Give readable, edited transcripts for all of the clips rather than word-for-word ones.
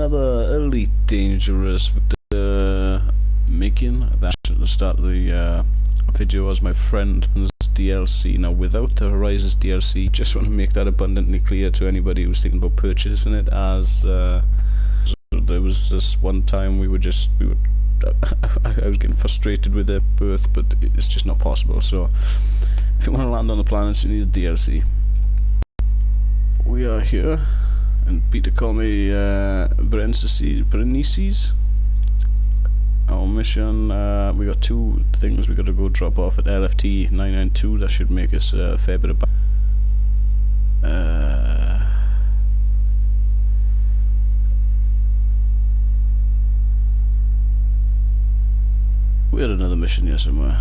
another Elite Dangerous making that at the start of the video was my friend's DLC. Now, without the Horizons DLC, just want to make that abundantly clear to anybody who's thinking about purchasing it, as there was this one time I was getting frustrated with their birth, but it's just not possible. So if you want to land on the planet, you need a DLC. We are here, and Peter call me Berenices. Our mission, we got two things we got to go drop off at LFT 992. That should make us a fair bit of we had another mission here somewhere.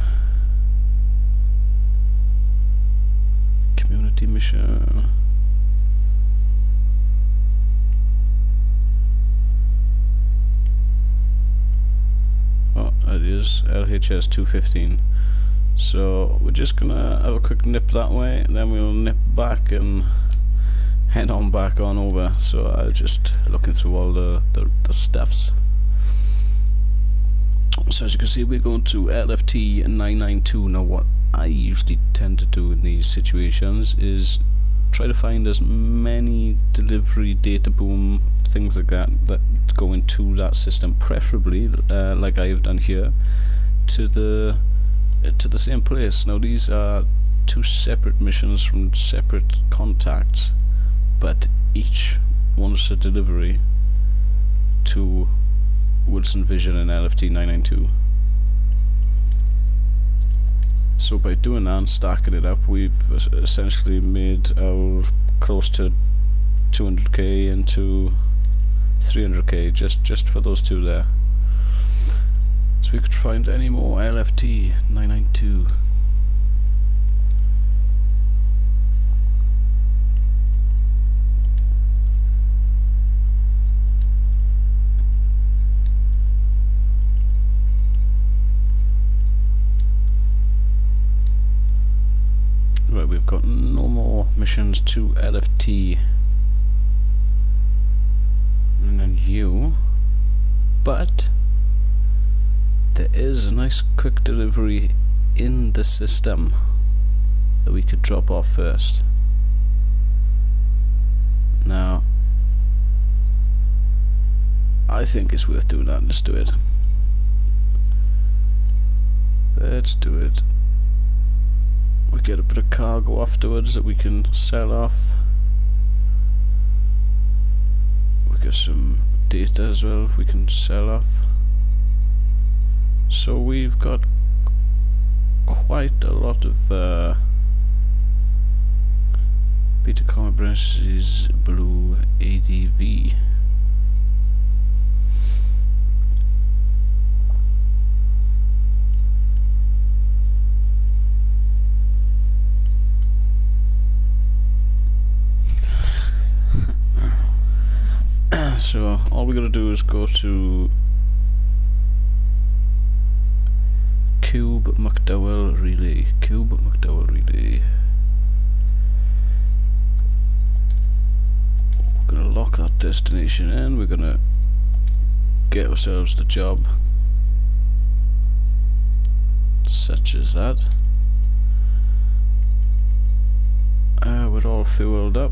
Community mission. Oh, it is LHS 215. So we're just gonna have a quick nip that way, and then we'll nip back and head on back on over. So I'm just looking through all the stuffs. So as you can see, we're going to LFT 992. Now, what I usually tend to do in these situations is try to find as many delivery data boom things like that go into that system, preferably like I've done here, to the same place. Now, these are two separate missions from separate contacts, but each wants a delivery to Wilson Vision and LFT 992. So by doing that and stacking it up, we've essentially made our close to 200k into 300k just for those two there. So we could find any more LFT 992. Right, we've got no more missions to LFT and you, but there is a nice quick delivery in the system that we could drop off first. Now, I think it's worth doing that. Let's do it. Let's do it. We get a bit of cargo afterwards that we can sell off. We get some data as well we can sell off. So we've got quite a lot of Peter Comabres' blue ADV. So all we gotta do is go to Cube McDowell Relay. Cube McDowell Relay. We're gonna lock that destination in. We're gonna get ourselves the job, such as that. We're all fueled up.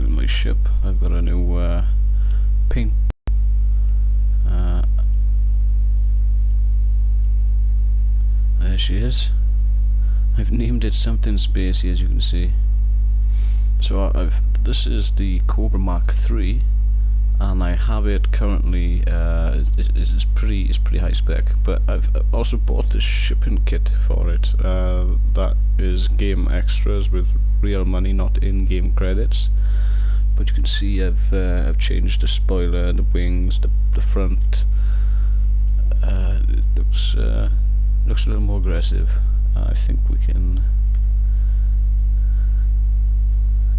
My ship, I've got a new paint. There she is. I've named it something spacey, as you can see. So this is the Cobra Mark III, and I have it currently. It's pretty high spec, but I've also bought this shipping kit for it. That is game extras with real money, not in-game credits. But you can see I've changed the spoiler, the wings, the front. It looks a little more aggressive. I think we can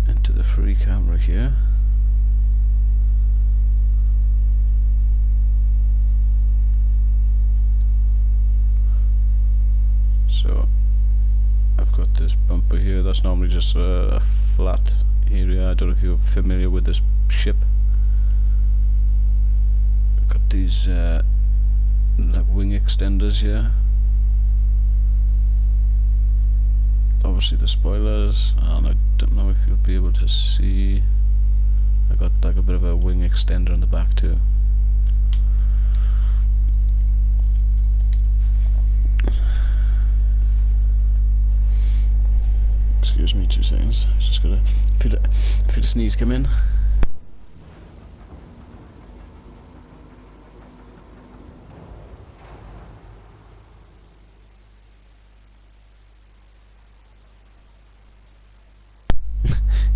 enter the free camera here. So I've got this bumper here. That's normally just a flat area. I don't know if you're familiar with this ship. I've got these like wing extenders here. Obviously the spoilers, and I don't know if you'll be able to see. I got like a bit of a wing extender in the back too. Excuse me 2 seconds. I just gotta feel a sneeze come in.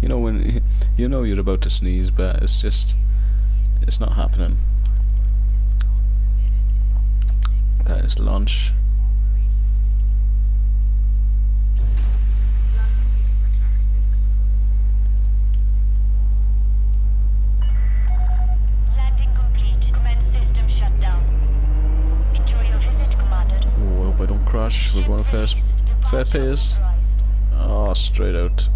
You know when you know you're about to sneeze, but it's not happening. Okay, it's launch. Landing complete. Command system shut down. Enjoy your visit, Commander. Oh, I hope I don't crash. We're going fair pace. Oh, straight out.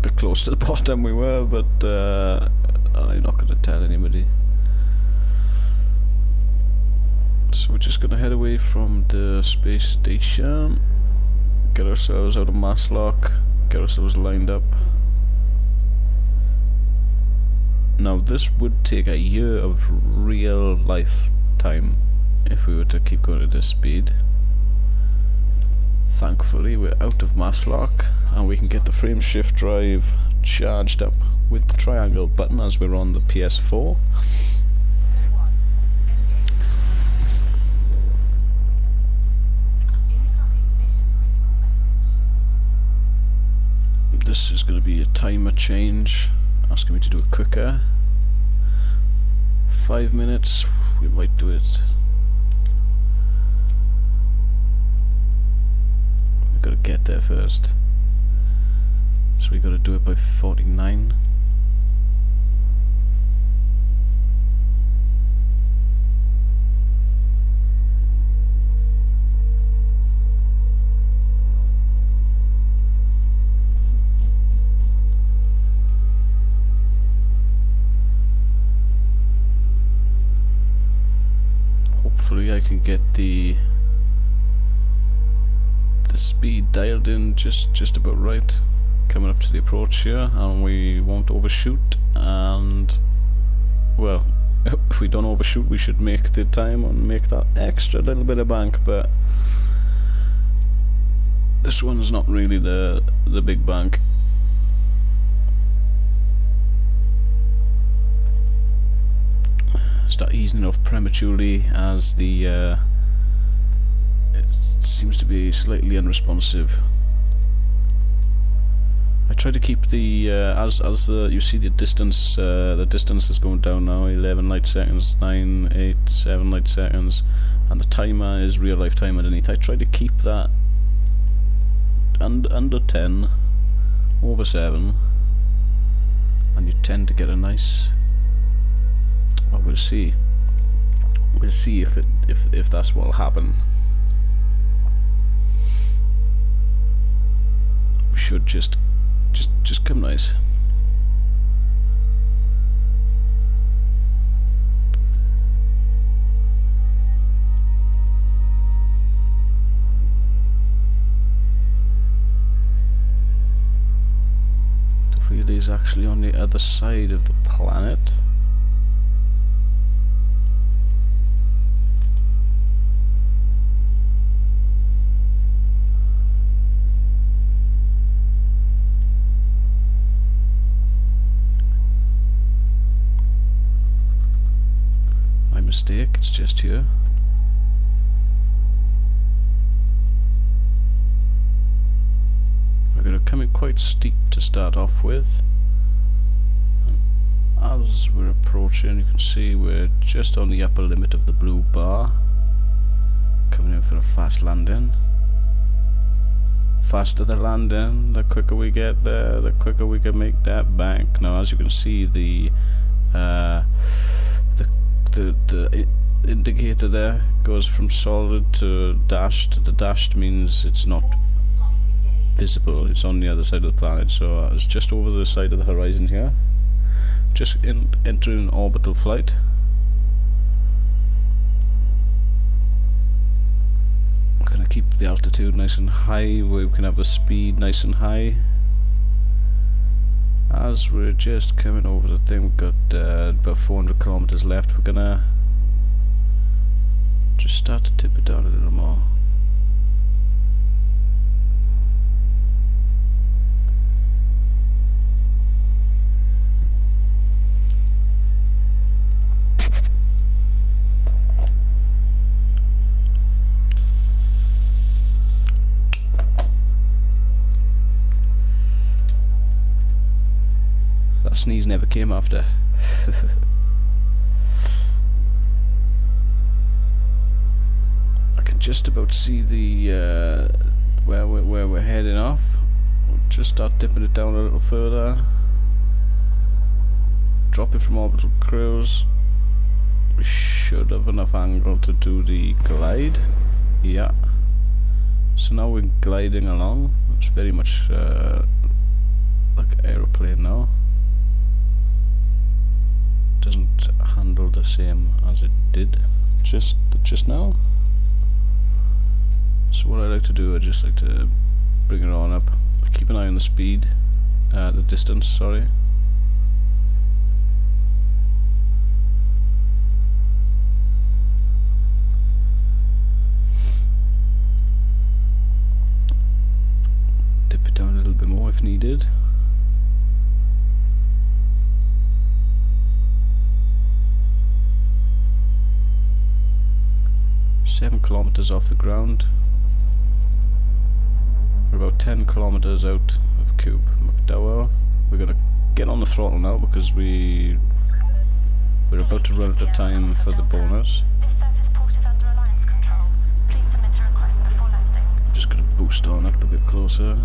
Bit close to the bottom we were, but I'm not going to tell anybody. So we're just going to head away from the space station, get ourselves out of Maslock, get ourselves lined up. Now this would take a year of real life time if we were to keep going at this speed. Thankfully we're out of Maslock and we can get the frame shift drive charged up with the triangle button as we're on the PS4. This is going to be a timer change, asking me to do it quicker. 5 minutes, we might do it. Gotta get there first, so we gotta do it by 49. Hopefully I can get the speed dialed in just about right coming up to the approach here, and we won't overshoot. And well, if we don't overshoot we should make the time and make that extra little bit of bank, but this one's not really the big bank. Start easing off prematurely as the it seems to be slightly unresponsive. I try to keep the as the you see the distance is going down now. 11 light seconds, 9, 8, 7 light seconds, and the timer is real life time underneath. I try to keep that under 10, over 7, and you tend to get a nice. Well, we'll see. We'll see if that's what'll happen. We should just come nice. The relay's actually on the other side of the planet. Mistake, it's just here. We're going to come in quite steep to start off with, and as we're approaching you can see we're just on the upper limit of the blue bar, coming in for a fast landing. Faster the landing, the quicker we get there, the quicker we can make that bank. Now as you can see the indicator there goes from solid to dashed. The dashed means it's not visible, it's on the other side of the planet, so it's just over the side of the horizon here. Just entering orbital flight. I'm gonna keep the altitude nice and high, where we can have the speed nice and high. As we're just coming over the thing, we've got about 400 kilometers left. We're gonna just start to tip it down a little more. That sneeze never came after. I can just about see the where we're heading off. We'll just start dipping it down a little further. Drop it from orbital cruise. We should have enough angle to do the glide. Yeah. So now we're gliding along. It's very much like an aeroplane now. Doesn't handle the same as it did just now. So what I like to do, I just like to bring it on up. Keep an eye on the speed, the distance, sorry. Dip it down a little bit more if needed. Seven kilometers off the ground. We're about 10 kilometers out of Cube McDowell. We're gonna get on the throttle now because we're about to run out of time for the bonus. Dispatch is ported under Alliance control. Please submit a request before landing. I'm just gonna boost on up a bit closer.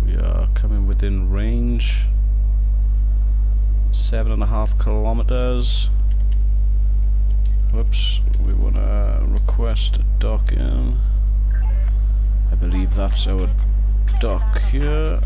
We are coming within range. 7.5 kilometers. Whoops, we want to request docking. I believe that's our dock here.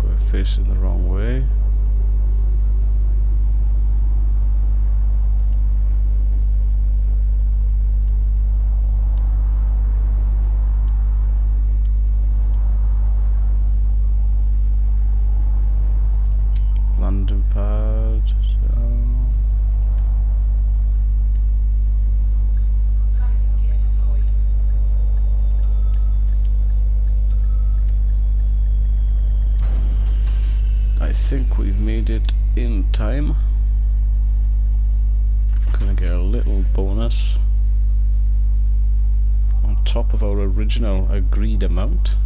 We're facing the wrong way. Landing pad. I think we've made it in time. Gonna get a little bonus on top of our original agreed amount.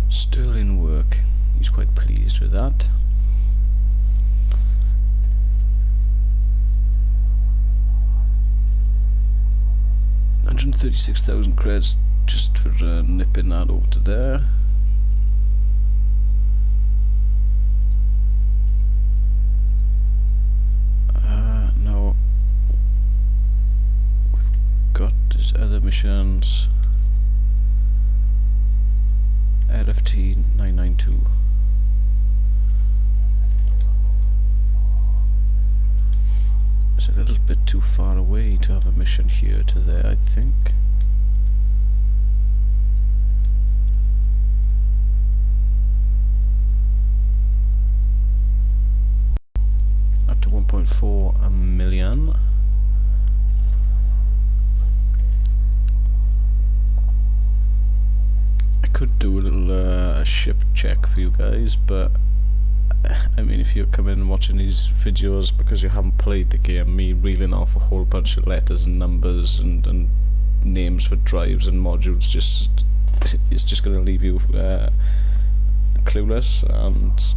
Sterling work. He's quite pleased with that. $136,000 credits just for nipping that over to there. No, we've got these other missions. LFT 992. It's a little bit too far away to have a mission here to there, I think. Up to 1.4 million. could do a little ship check for you guys, but I mean, if you come in watching these videos because you haven't played the game, me reeling off a whole bunch of letters and numbers and names for drives and modules, it's just going to leave you clueless and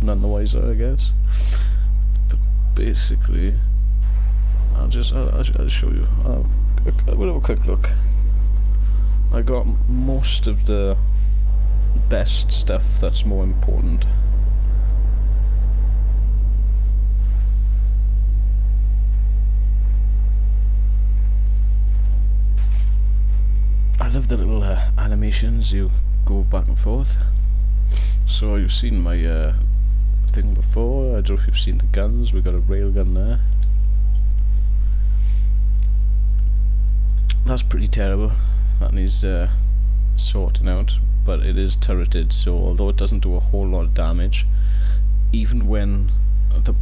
none the wiser, I guess. But basically, I'll show you. We'll have a quick look. I got most of the best stuff that's more important. I love the little animations, you go back and forth. So you've seen my thing before. I don't know if you've seen the guns. We got a railgun there. That's pretty terrible. That needs sorting out, but it is turreted, so although it doesn't do a whole lot of damage, even when the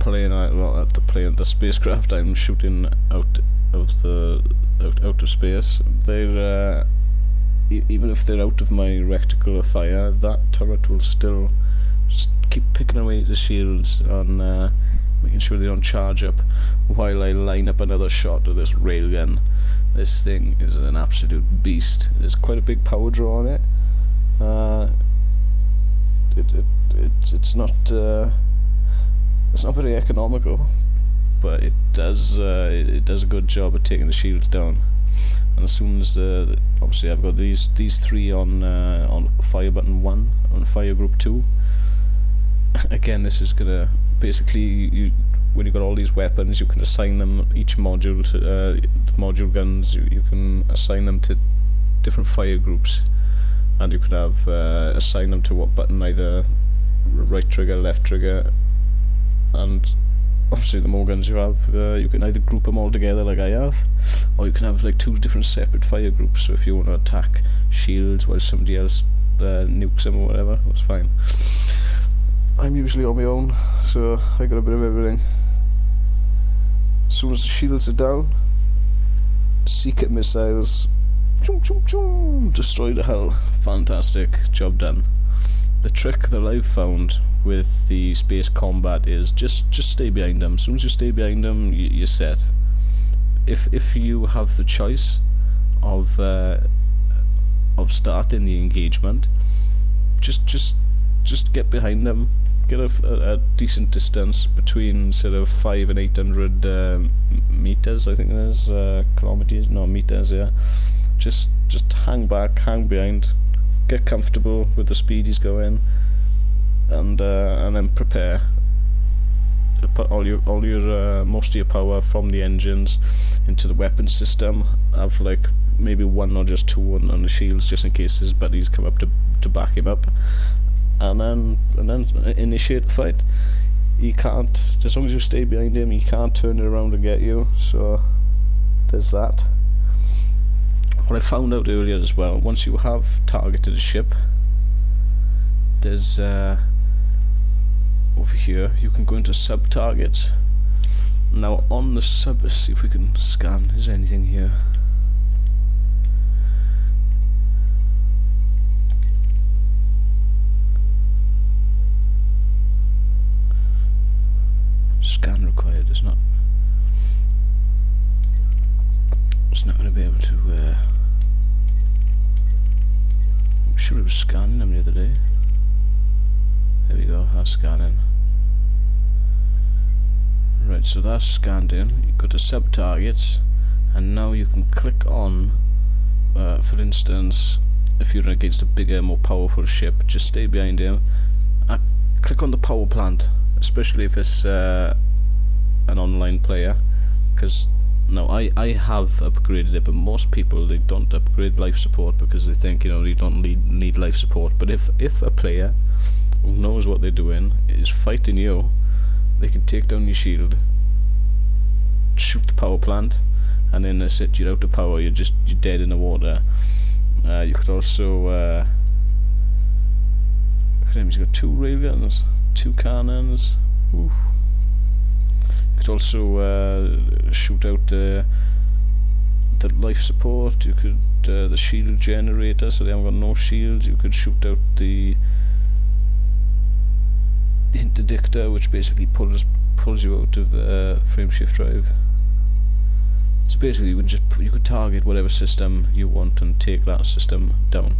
spacecraft I'm shooting out of space, they're even if they're out of my reticle of fire, that turret will still just keep picking away the shields and making sure they don't charge up while I line up another shot of this railgun. This thing is an absolute beast. There's quite a big power draw on it. It's not very economical, but it does a good job at taking the shields down. And as soon as obviously I've got these three on fire button 1, on fire group 2. Again, this is gonna basically when you've got all these weapons, you can assign them each module to module guns. You can assign them to different fire groups, and you can have assign them to what button, either right trigger, left trigger, and obviously the more guns you have, you can either group them all together like I have, or you can have like 2 different separate fire groups. So if you want to attack shields while somebody else nukes them or whatever, that's fine. I'm usually on my own, so I got a bit of everything. As soon as the shields are down, Seeker missiles, choom choom choom, destroy the hell. Fantastic, job done. The trick that I've found with the space combat is just stay behind them. As soon as you stay behind them, you're set. If you have the choice of starting the engagement, just get behind them. Get a decent distance between sort of 500 and 800 meters, I think it is, kilometers, no, meters, yeah. Just hang back, hang behind, get comfortable with the speed he's going, and then prepare to put all your most of your power from the engines into the weapon system. Have like maybe 1 or just 2 on the shields, just in case his buddies come up to back him up. And then initiate the fight. He can't, as long as you stay behind him, he can't turn it around and get you. So there's that. What I found out earlier as well, once you have targeted a ship, there's over here you can go into sub targets. Now on the sub, let's see if we can scan. Is there anything here? Scan required. It's not going to be able to. I'm sure it was scanning them the other day. There we go. That's scanning. Right, so that's scanned in. You go to sub targets, and now you can click on. For instance, if you're against a bigger, more powerful ship, just stay behind him. Click on the power plant. Especially if it's an online player, because now I have upgraded it, but most people, they don't upgrade life support because they think, you know, you don't need life support. But if a player who knows what they're doing is fighting you, they can take down your shield, shoot the power plant, and then that's it. You're out of power. You're dead in the water. You could also look at him. He's got 2 railguns. 2 cannons. Oof. You could also shoot out the the life support. You could the shield generator, so they haven't got no shields. You could shoot out the interdictor, which basically pulls you out of frameshift drive. So basically, you could target whatever system you want and take that system down.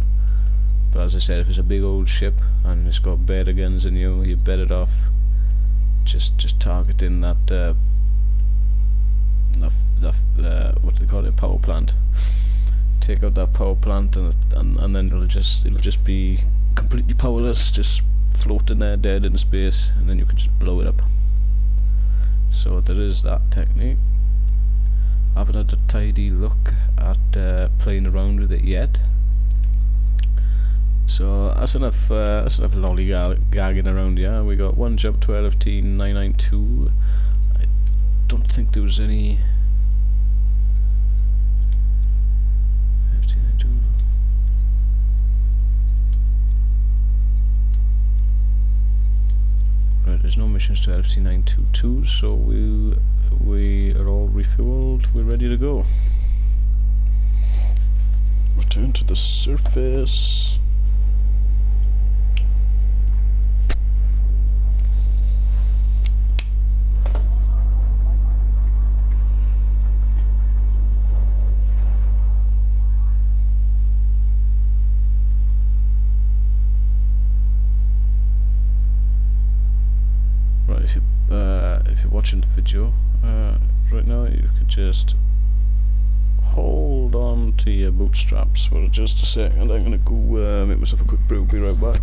But as I said, if it's a big old ship and it's got better guns than you, you're better off just targeting that what do they call it, power plant. Take out that power plant, and then it'll just be completely powerless, just floating there dead in space, and then you can just blow it up. So there is that technique. I haven't had a tidy look at playing around with it yet. So that's enough lollygagging around here. We got one jump to LFT 992. I don't think there was any LFT 992. Right, there's no missions to LFT 922, so we are all refueled. We're ready to go. Return to the surface. Right, if you're watching the video right now, you could just hold on to your bootstraps for just a second. I'm gonna go make myself a quick brew. Be right back.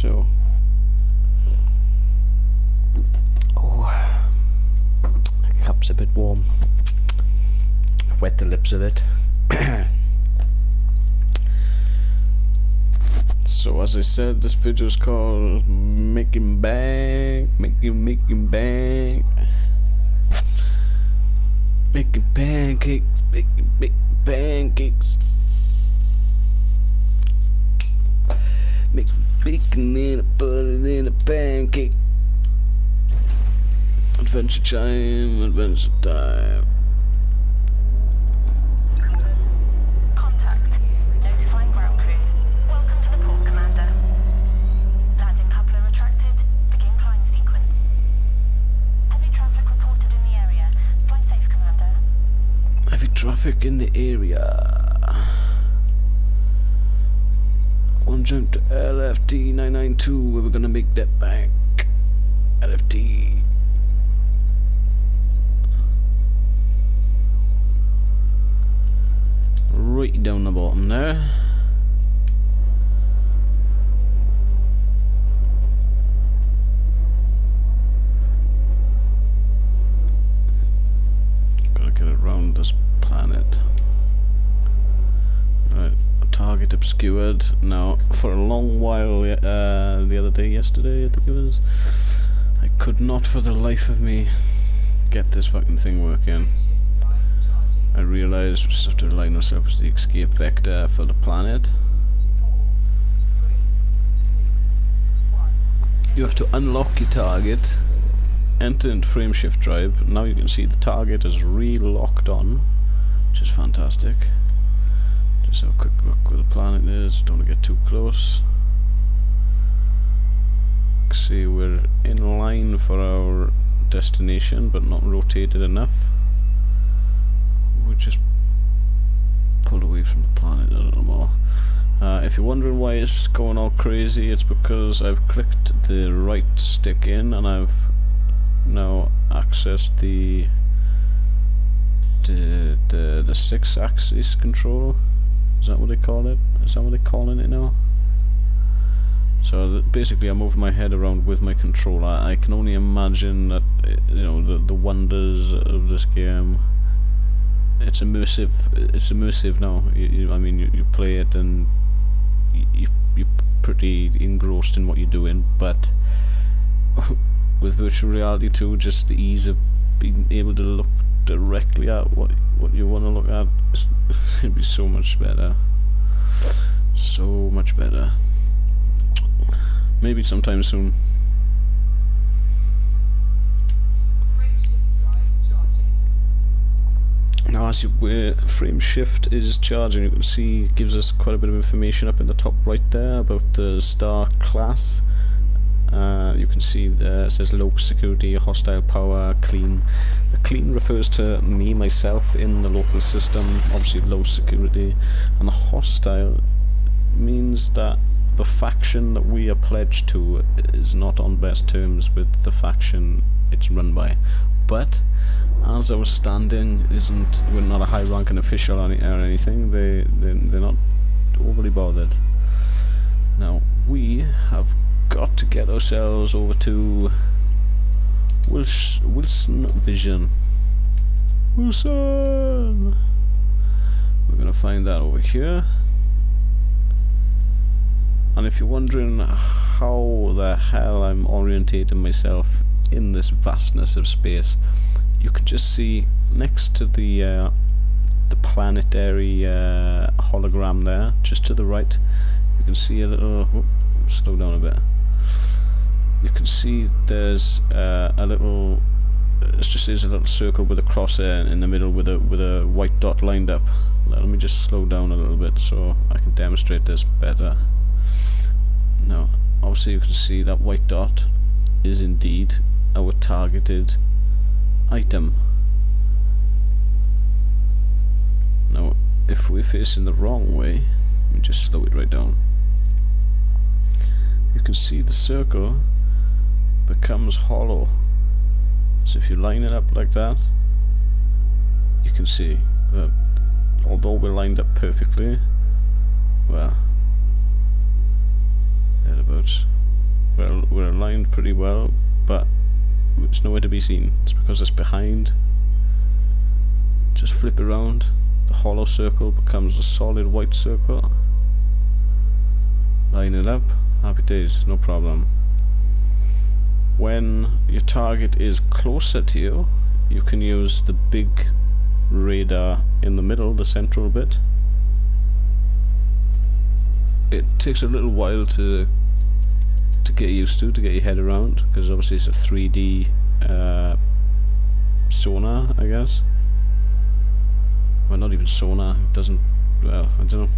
So, the cup's a bit warm. Wet the lips a bit. So as I said, this video is called Making Bank, making bank, making pancakes, making pancakes. Mix bacon in it, put it in a pancake. Adventure time, adventure time. Contact. Notifying ground crew. Welcome to the port, Commander. Landing coupler retracted. Begin climb sequence. Heavy traffic reported in the area. Fly safe, Commander. Heavy traffic in the area. One jump to LFT 992 where we're gonna make that bank. LFT. Right down the bottom there. Gotta get around this planet. Right. Target obscured. Now, for a long while, the other day, yesterday, I think it was, I could not for the life of me get this fucking thing working. I realised we just have to align ourselves as the escape vector for the planet. You have to unlock your target, enter into frameshift drive. Now you can see the target is re-locked on, which is fantastic. Just have a quick look where the planet is, don't want to get too close. See, we're in line for our destination, but not rotated enough. We'll just pull away from the planet a little more. If you're wondering why it's going all crazy, it's because I've clicked the right stick in and I've now accessed the 6-axis control. Is that what they call it? Is that what they're calling it now? So basically I move my head around with my controller. I can only imagine that, you know, the wonders of this game. It's immersive. It's immersive now. I mean, you play it and you're pretty engrossed in what you're doing, but with virtual reality too, just the ease of being able to look directly at what you want to look at, it'd be so much better. So much better. Maybe sometime soon. Now as frame shift is charging, you can see it gives us quite a bit of information up in the top right there about the star class. You can see there it says low security, hostile power, clean. The clean refers to me, myself, in the local system, obviously low security, and the hostile means that the faction that we are pledged to is not on best terms with the faction it's run by. But as our standing we're not a high ranking official or anything, they're not overly bothered. Now we have got to get ourselves over to Wilson Vision. Wilson! We're gonna find that over here. And if you're wondering how the hell I'm orientating myself in this vastness of space, you can just see next to the planetary hologram there, just to the right, you can see a little. Whoop, slow down a bit. You can see there's a little. It just says a little circle with a crosshair in the middle with a white dot lined up. Let me just slow down a little bit so I can demonstrate this better. Now, obviously you can see that white dot is indeed our targeted item. Now, if we're facing the wrong way, let me just slow it right down. You can see the circle becomes hollow. So if you line it up like that, you can see that although we're lined up perfectly, well, thereabouts, we're aligned pretty well, but it's nowhere to be seen. It's because it's behind. Just flip around. The hollow circle becomes a solid white circle. Line it up. Happy days, no problem. When your target is closer to you, you can use the big radar in the middle, the central bit. It takes a little while to get used to get your head around, because obviously it's a 3D sonar, I guess. Well, not even sonar. It doesn't. Well, I don't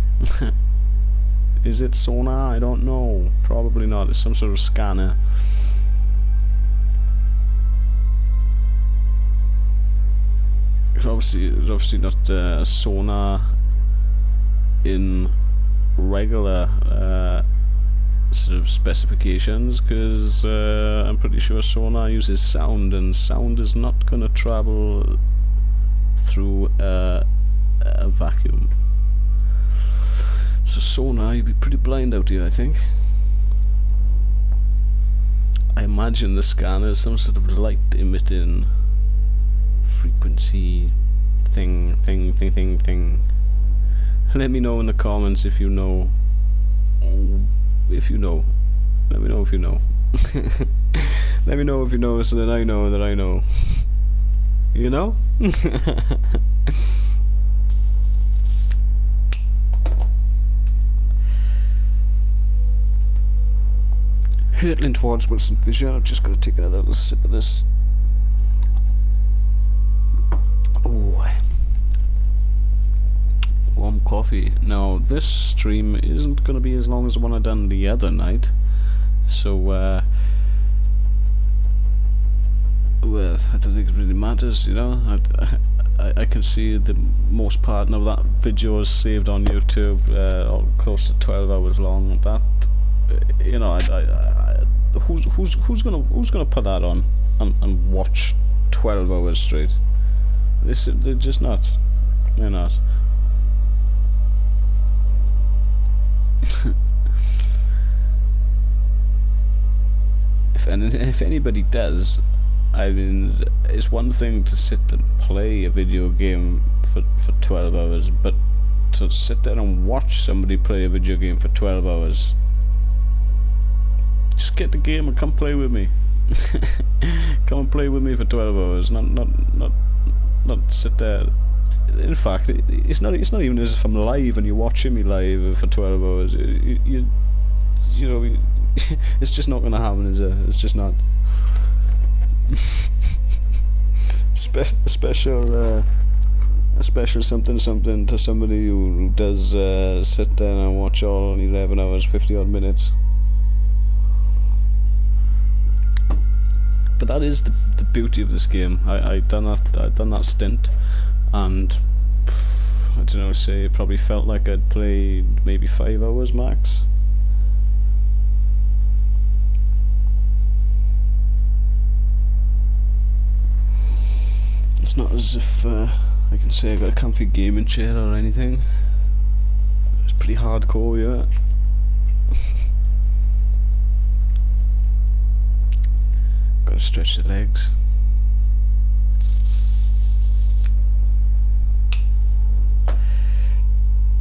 know. Is it sonar? I don't know. Probably not. It's some sort of scanner. It's obviously not a sonar in regular sort of specifications, because I'm pretty sure sonar uses sound, and sound is not going to travel through a vacuum. So sonar, you'd be pretty blind out here, I think. I imagine the scanner is some sort of light emitting frequency thing. Let me know in the comments if you know. If you know. Let me know if you know. Let me know if you know, so that I know that I know. You know? Hurtling towards Wilson Vision. I've just got to take another little sip of this. Oh, warm coffee. Now, this stream isn't going to be as long as the one I done the other night, so well, I don't think it really matters, you know. I can see the most part of that video is saved on YouTube, close to 12 hours long. That, you know, who's gonna put that on and watch 12 hours straight? They're just not. They're not. If anybody does, I mean, it's one thing to sit and play a video game for 12 hours, but to sit there and watch somebody play a video game for 12 hours, just get the game and come play with me. Come and play with me for 12 hours, not sit there. In fact, it's not even as if I'm live and you're watching me live for 12 hours. You know, it's just not going to happen, is it? It's just not. A special something to somebody who does sit there and watch all 11 hours, 50 odd minutes. But that is the beauty of this game. I'd done that stint, and I don't know, say it probably felt like I'd played maybe 5 hours max. It's not as if I can say I got a comfy gaming chair or anything. It's pretty hardcore, yeah. Gotta stretch the legs.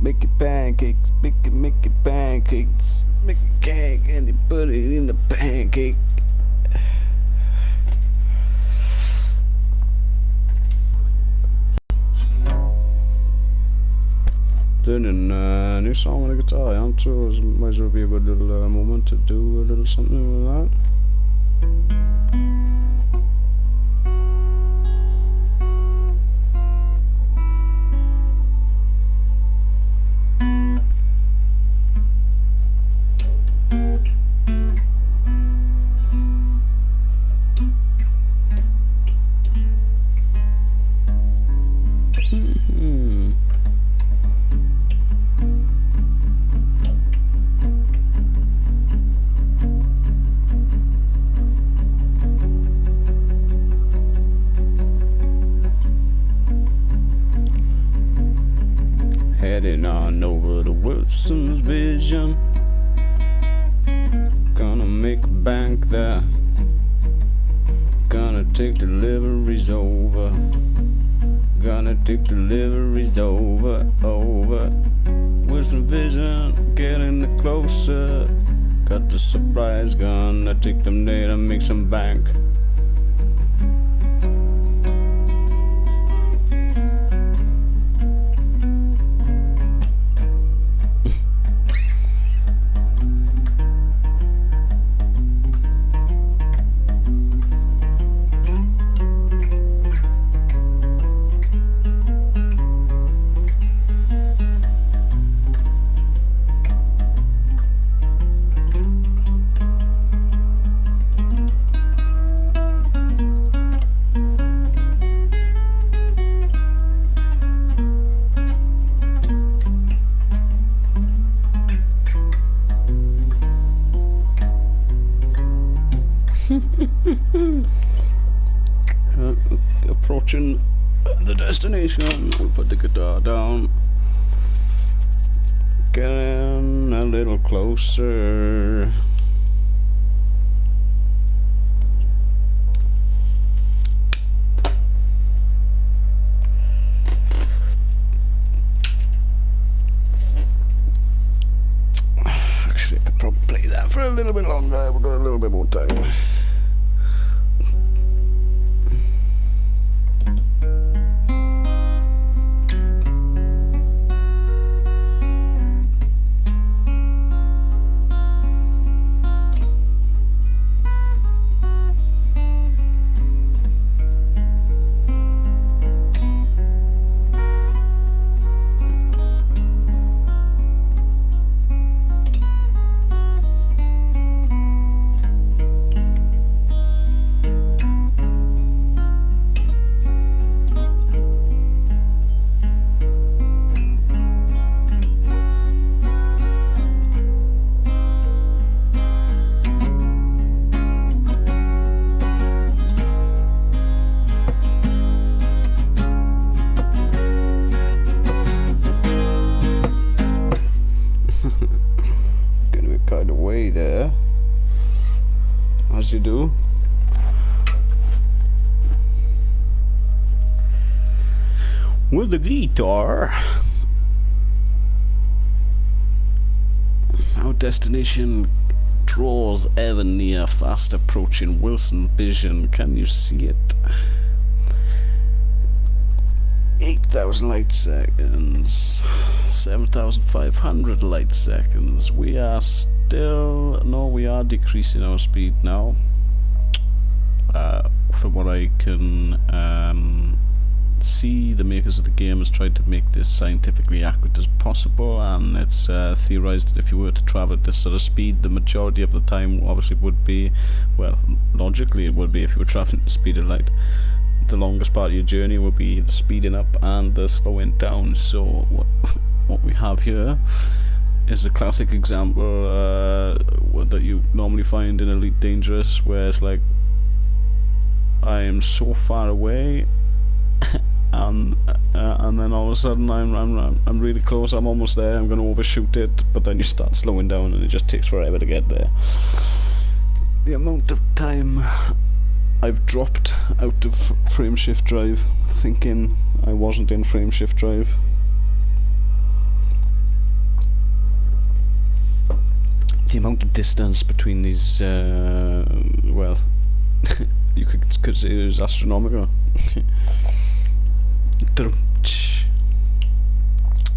Make it pancakes, make it pancakes, make a cake and you put it in the pancake. Learning a new song on the guitar, yeah, so it might as well be a good little moment to do a little something with that. Heading on over to Wilson's Vision. Gonna make bank there. Gonna take deliveries over. Gonna take deliveries over. Wilson Vision, getting it closer. Got the surprise, gonna take them there and make some bank. Approaching the destination, we put the guitar down, getting a little closer. Actually, I could probably play that for a little bit longer. We've got a little bit more time. There, as you do. With the guitar. Our destination draws ever near, fast approaching. Wilson Vision, can you see it? 8,000 light seconds, 7,500 light seconds. We are still, no, we are decreasing our speed now. From what I can see, the makers of the game has tried to make this scientifically accurate as possible, and it's theorized that if you were to travel at this sort of speed, the majority of the time obviously would be, well, logically it would be if you were traveling at the speed of light. The longest part of your journey will be the speeding up and the slowing down. So what we have here is a classic example that you normally find in Elite Dangerous, where it's like, I am so far away, and then all of a sudden I'm really close. I'm almost there. I'm going to overshoot it, but then you start slowing down, and it just takes forever to get there. The amount of time I've dropped out of frameshift drive, thinking I wasn't in frameshift drive. The amount of distance between these, well, you could say it was astronomical.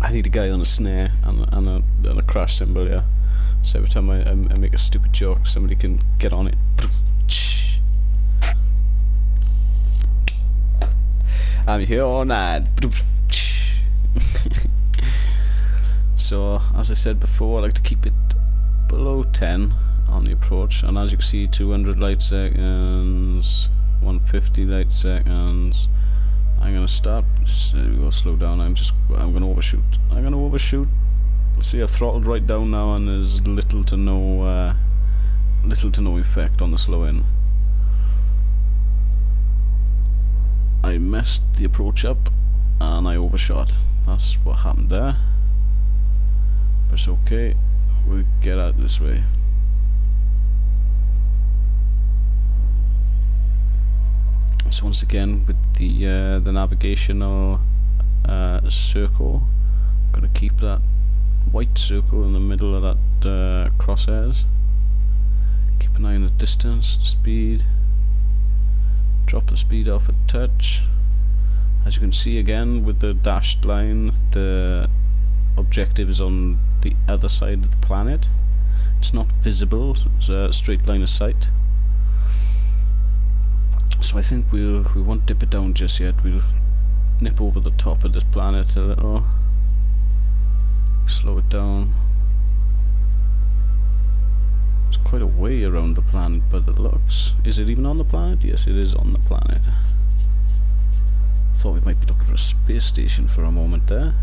I need a guy on a snare and a crash cymbal, yeah. So every time I make a stupid joke, somebody can get on it. I'm here all night. So, as I said before, I like to keep it below 10 on the approach, and as you can see, 200 light seconds, 150 light seconds. I'm gonna start. We'll slow down. I'm gonna overshoot. I'm gonna overshoot. See, I've throttled right down now, and there's little to no effect on the slow in. I messed the approach up and I overshot. That's what happened there. But it's okay. We'll get out this way. So once again, with the navigational circle, I'm going to keep that white circle in the middle of that crosshairs. Keep an eye on the distance, speed. Drop the speed off a touch. As you can see again with the dashed line, the objective is on the other side of the planet. It's not visible, it's a straight line of sight. So I think we won't dip it down just yet. We'll nip over the top of this planet a little. Slow it down. It's quite a way around the planet, but it looks... Is it even on the planet? Yes, it is on the planet. Thought we might be looking for a space station for a moment there.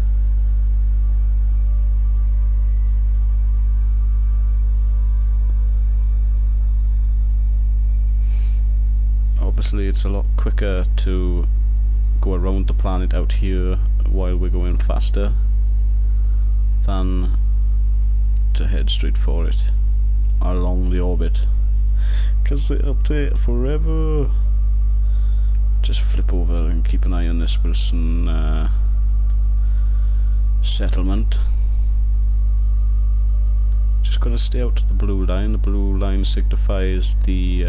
Obviously it's a lot quicker to go around the planet out here while we're going faster than to head straight for it along the orbit, because it'll take forever. Just flip over and keep an eye on this Wilson settlement. Just gonna stay out to the blue line. The blue line signifies the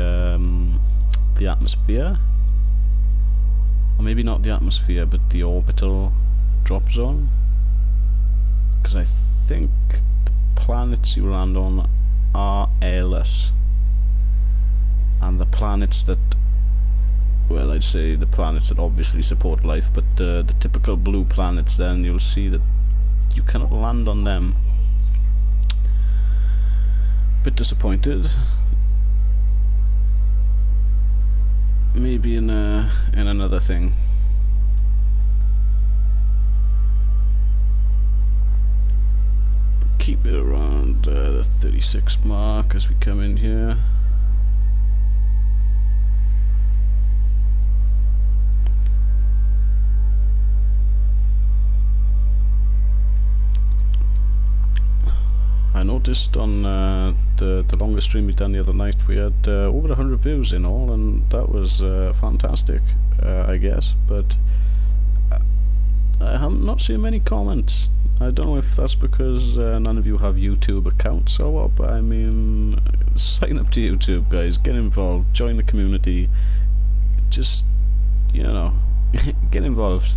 atmosphere, or maybe not the atmosphere, but the orbital drop zone, because I think the planets you land on are airless, and the planets that, well, I'd say the planets that obviously support life, but the typical blue planets, then you'll see that you cannot land on them. Bit disappointed. Maybe in another thing. Keep it around the 36 mark as we come in here. I noticed on the longer stream we done the other night, we had over 100 views in all, and that was fantastic, I guess, but I have not seen many comments. I don't know if that's because none of you have YouTube accounts or what, but I mean, sign up to YouTube, guys, get involved, join the community, just, you know, get involved.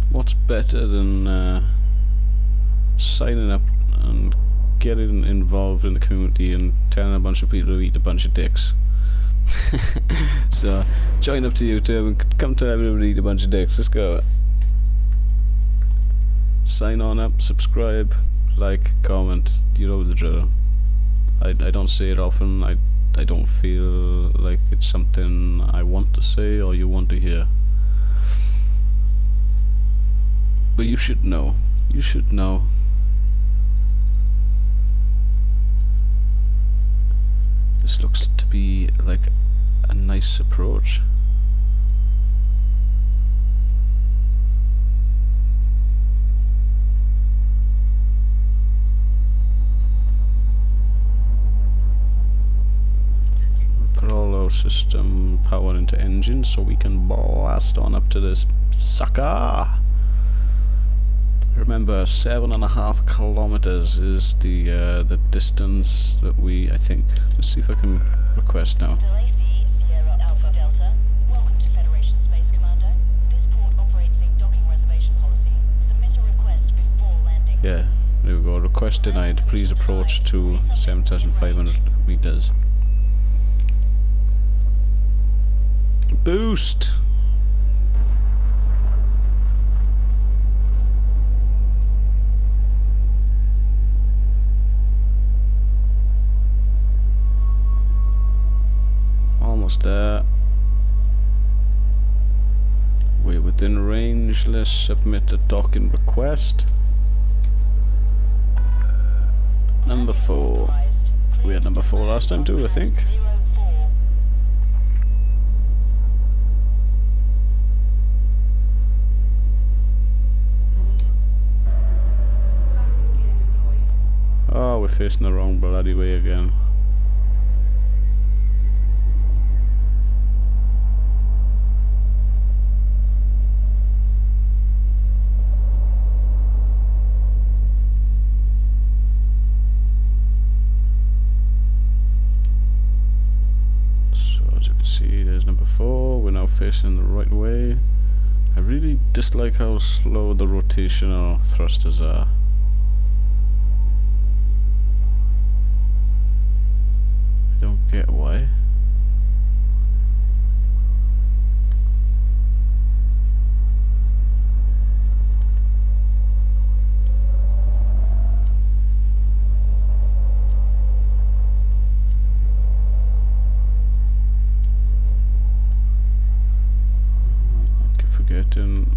What's better than signing up and getting involved in the community and telling a bunch of people to eat a bunch of dicks? So join up to YouTube and come tell everybody to eat a bunch of dicks. Let's go. Sign on up, subscribe, like, comment. You know the drill. I don't say it often. I don't feel like it's something I want to say or you want to hear. But you should know. You should know. This looks to be like a nice approach. Put all our system power into engine so we can blast on up to this sucker. Remember, 7.5 kilometers is the distance that we, I think. Let's see if I can request now. Sierra Alpha Delta. Welcome to Federation Space Commander. This port operates a docking reservation policy. Submit a request before landing. Yeah, there we go. Request denied. Please approach to 7,500 meters. Boost! Almost there. We're within range. Let's submit a docking request. Number 4. We had number 4 last time too, I think. 04. Oh, we're we're facing the wrong bloody way again. See, there's number 4. We're now facing the right way. I really dislike how slow the rotational thrusters are. I don't get why. Forgetting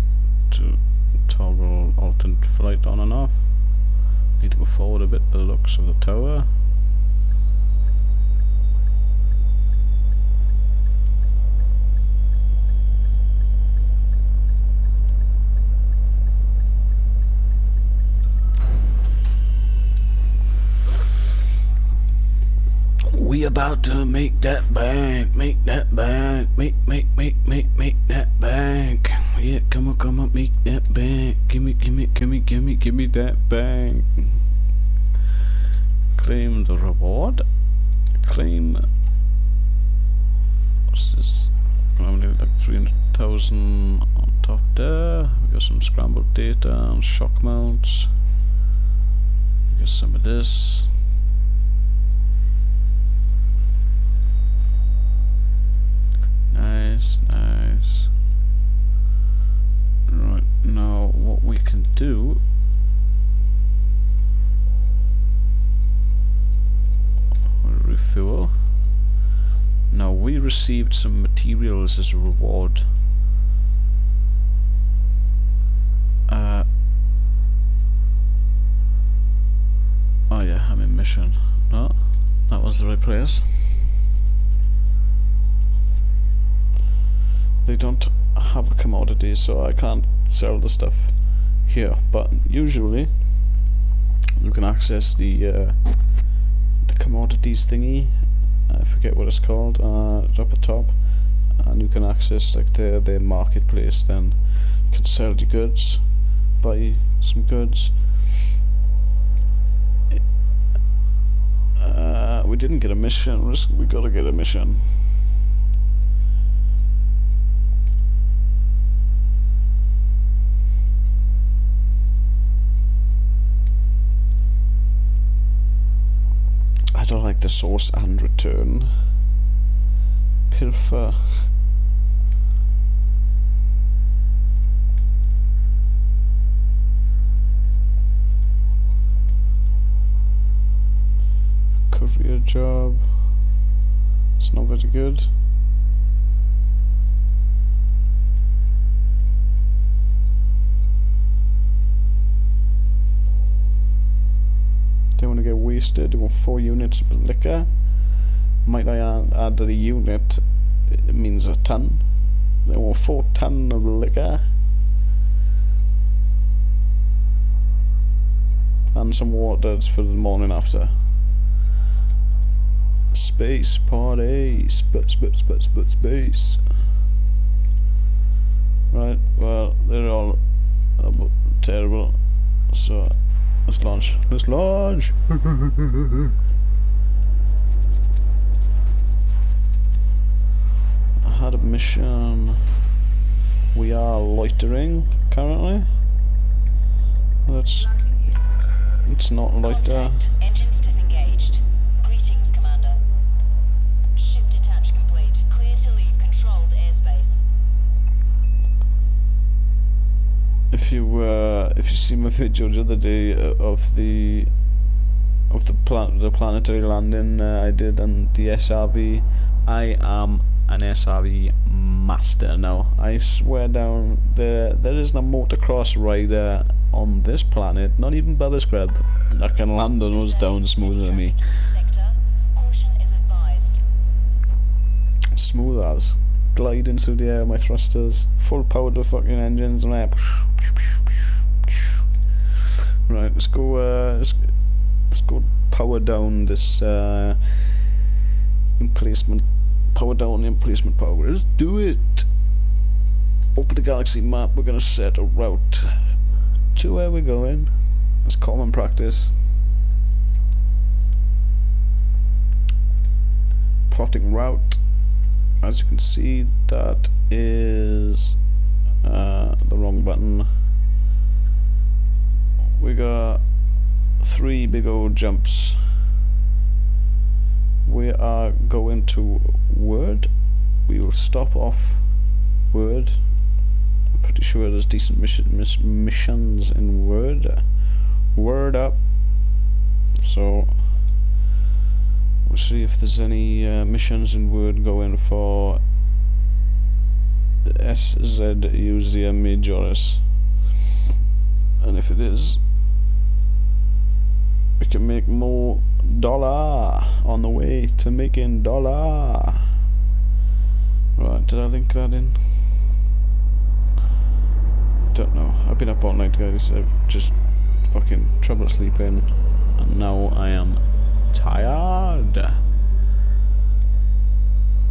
to toggle alternate flight on and off. Need to go forward a bit by the looks of the tower. We about to make that bank, make that bank, make that bank. Yeah, come on, make that bank. Give me that bank. Claim the reward. Claim. What's this? Probably like 300,000 on top there. We got some scrambled data and shock mounts. We got some of this. Nice. Right, now what we can do, we'll refuel. Now we received some materials as a reward. Oh yeah, I'm in mission. No, that was the right place. They don't have a commodity, so I can't sell the stuff here, but usually you can access the commodities thingy. I forget what it's called. It's up at top, and you can access like their marketplace. Then you can sell your goods, buy some goods. We didn't get a mission. We gotta get a mission. I don't like the source and return. Pilfer. Career job. It's not very good. They want to get wasted. They want 4 units of liquor. Might I add that a unit, it means a ton. They want 4 tons of liquor. And some waters for the morning after. Space party. Space. Right, well, they're all terrible. So let's launch. I had a mission. We are loitering currently. Let's not loiter. Engines disengaged. Greetings, Commander. Ship detach complete. Clear to leave controlled airspace. If you see my video the other day of the planetary landing I did on the SRV, I am an SRV master now. I swear down, there isn't a motocross rider on this planet, not even Bubba Scrub, that can land on us down smoother than me. Sector. Caution is advised. Smooth as. Gliding through the air, my thrusters, full power to fucking engines, and right, let's go. Let's go power down this emplacement. Power down the emplacement power grid. Let's do it. Open the galaxy map. We're gonna set a route to where we're going. It's common practice. Plotting route. As you can see, that is the wrong button. We got 3 big old jumps. We are going to Word. We will stop off Word. I'm pretty sure there's decent missions in Word. Word up. So we'll see if there's any missions in Word going for SZUZIA Majoris. And if it is, we can make more dollar on the way to making dollar. Right, did I link that in? Don't know. I've been up all night, guys. I've just fucking trouble sleeping, and now I am tired.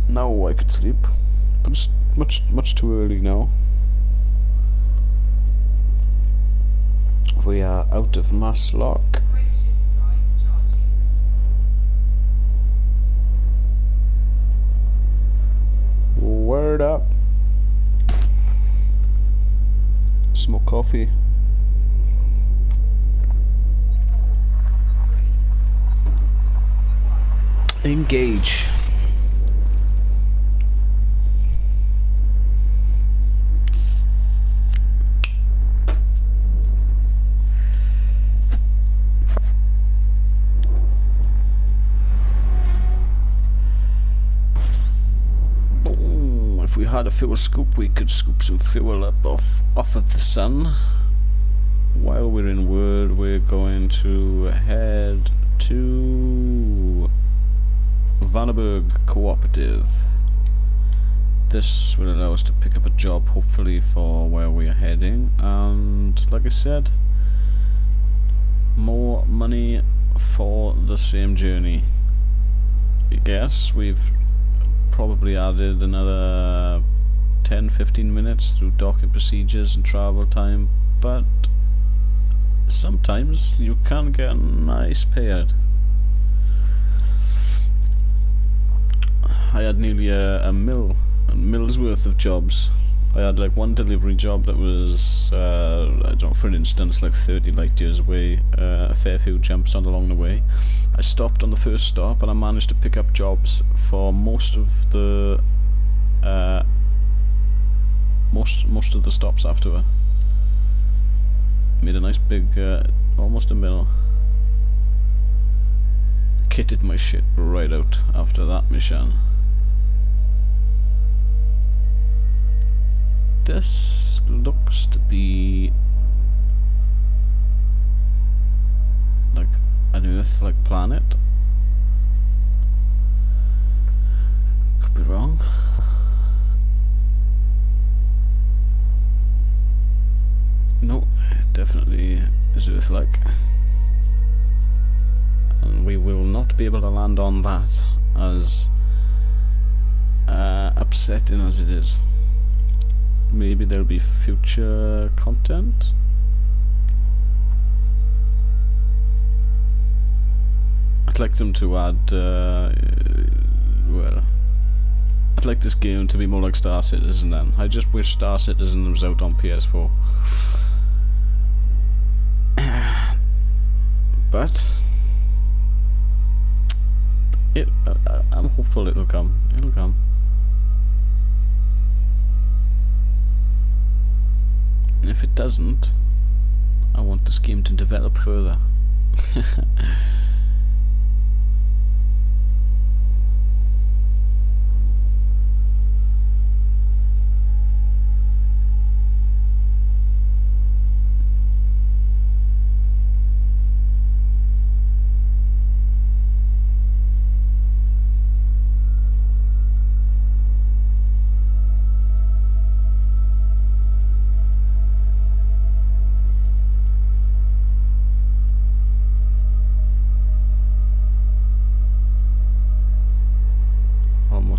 Now I could sleep, but it's much too early now. We are out of mass lock. Word up. Smoke coffee. Engage. If we had a fuel scoop, we could scoop some fuel up off of the sun. While we're in Word, we're going to head to Vandenberg Cooperative. This will allow us to pick up a job, hopefully, for where we are heading. And like I said, more money for the same journey. Yes, we've probably added another 10-15 minutes through docking procedures and travel time, but sometimes you can get a nice payout. I had nearly a mill's worth of jobs. I had like one delivery job that was I don't know, for instance, like 30 light years away, a fair few jumps on along the way. I stopped on the first stop and I managed to pick up jobs for most of the most of the stops after. Made a nice big almost a mill. Kitted my shit right out after that mission. This looks to be like an Earth-like planet. Could be wrong. No, it definitely is Earth-like. And we will not be able to land on that, as upsetting as it is. Maybe there'll be future content. I'd like them to add, well, I'd like this game to be more like Star Citizen then. I just wish Star Citizen was out on PS4. But I'm hopeful it'll come. It'll come. And if it doesn't, I want this game to develop further.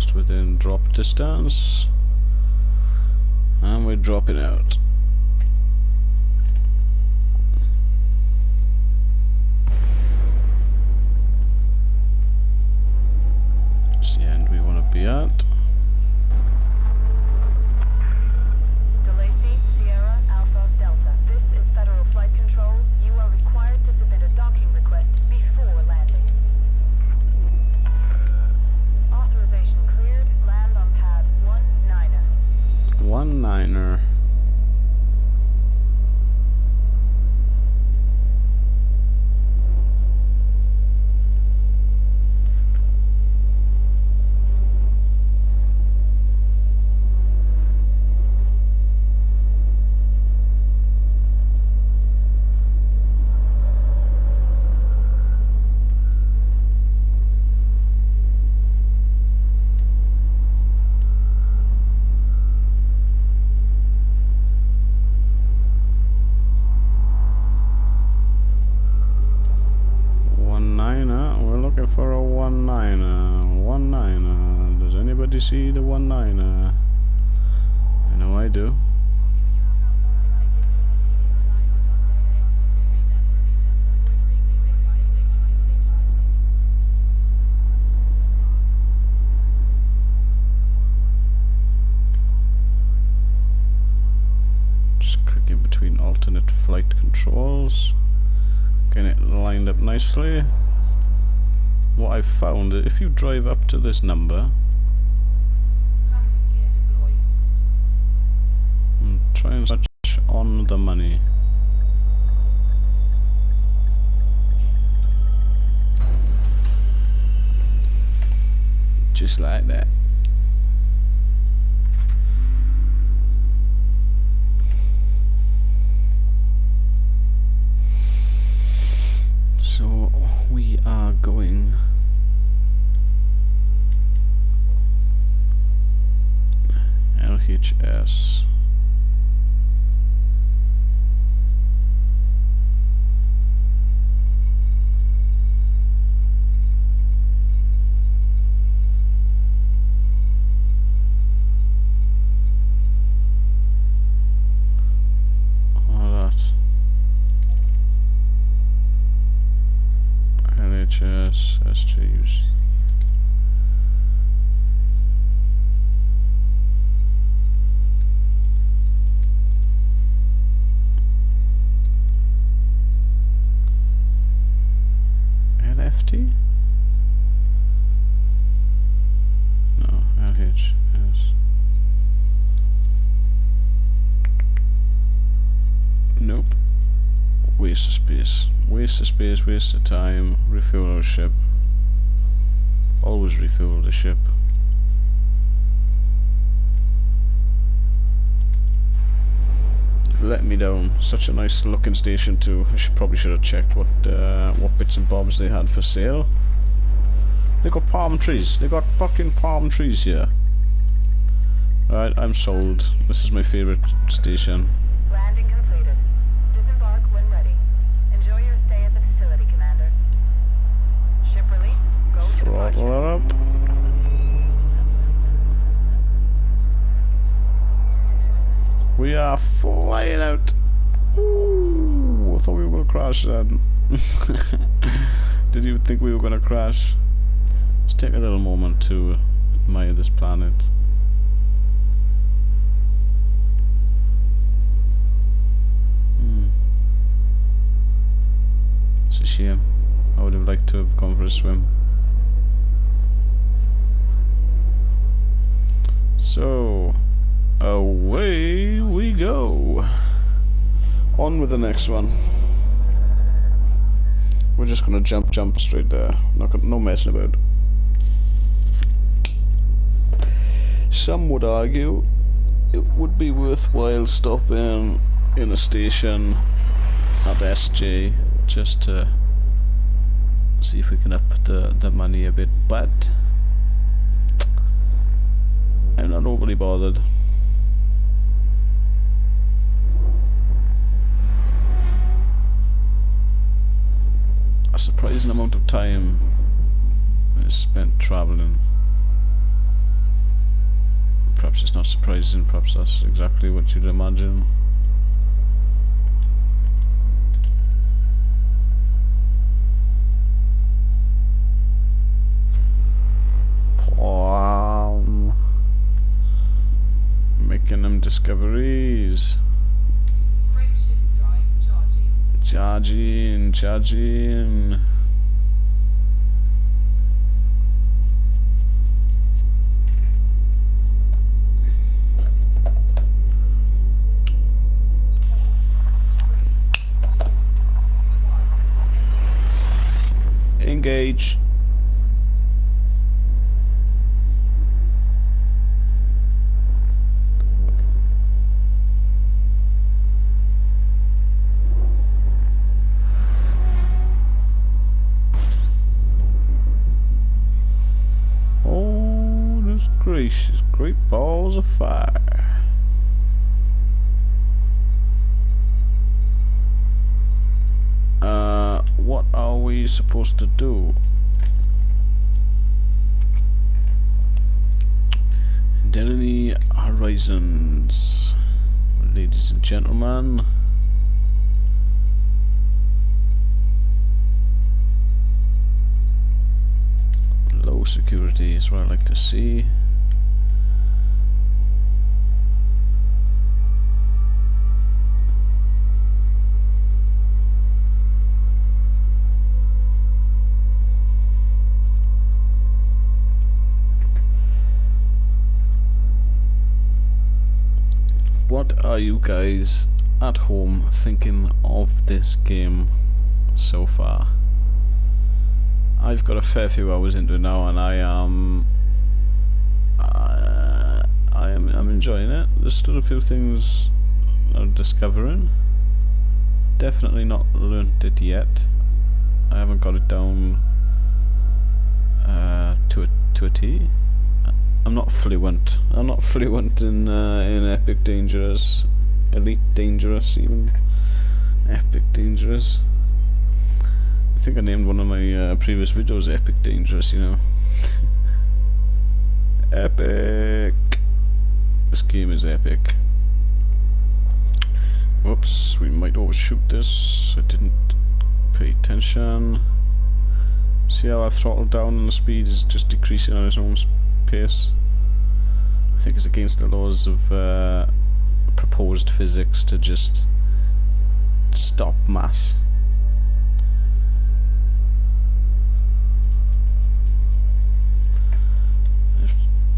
almost within drop distance, and we're dropping out. It's the end we want to be at. DeLacy, Sierra, Alpha, Delta. This is Federal Flight Control. You are required to submit a docking request before landing. Authorization cleared. Land on pad 19er. 19er. For a 19er. Does anybody see the 19er? I know I do. Just clicking between alternate flight controls, getting it lined up nicely. What I've found, if you drive up to this number and try and search on the money, just like that. So we are going LHS. LHS, SGUC. LFT? No, LHS. Nope. Waste of space. Waste of space, waste of time. Refuel our ship. Always refuel the ship. You've let me down. Such a nice looking station too. I probably should have checked what bits and bobs they had for sale. They got palm trees. They got fucking palm trees here. Right, I'm sold. This is my favourite station. Landing completed. Disembark when ready. Enjoy your stay at the facility, Commander. Ship release. Go to Throttle departure. her up. We are flying out. Ooh, I thought we were going to crash then. Didn't even think we were going to crash. Let's take a little moment to admire this planet. It's a shame. I would have liked to have gone for a swim. So, away we go. On with the next one. We're just gonna jump straight there. No messing about. Some would argue it would be worthwhile stopping in a station at SJ just to see if we can up the money a bit, but I'm not overly bothered. A surprising amount of time is spent travelling. Perhaps it's not surprising, perhaps that's exactly what you'd imagine. Making them discoveries. Frameshift drive charging. Charging. Engage. Oh, this gracious, great balls of fire. What are we supposed to do? Identity Horizons, ladies and gentlemen. Low security is what I like to see. What are you guys at home thinking of this game so far? I've got a fair few hours into it now, and I'm enjoying it. There's still a few things I'm discovering. Definitely not learnt it yet. I haven't got it down to a T. I'm not fluent. I'm not fluent in Epic Dangerous, Elite Dangerous, even Epic Dangerous. I think I named one of my previous videos Epic Dangerous. You know, epic. This game is epic. Whoops, we might overshoot this. I didn't pay attention. See how I've throttled down and the speed is just decreasing on its own pace. I think it's against the laws of proposed physics to just stop mass.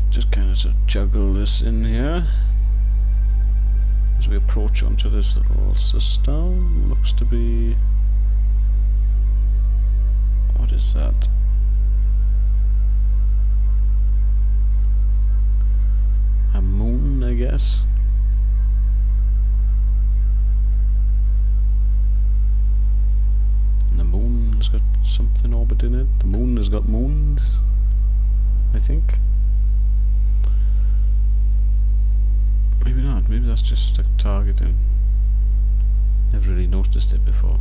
Just kind of juggle this in here as we approach onto this little system. Looks to be... what is that? A moon, I guess. And the moon has got something orbiting it. The moon has got moons, I think. Maybe not, maybe that's just like targeting. Never really noticed it before.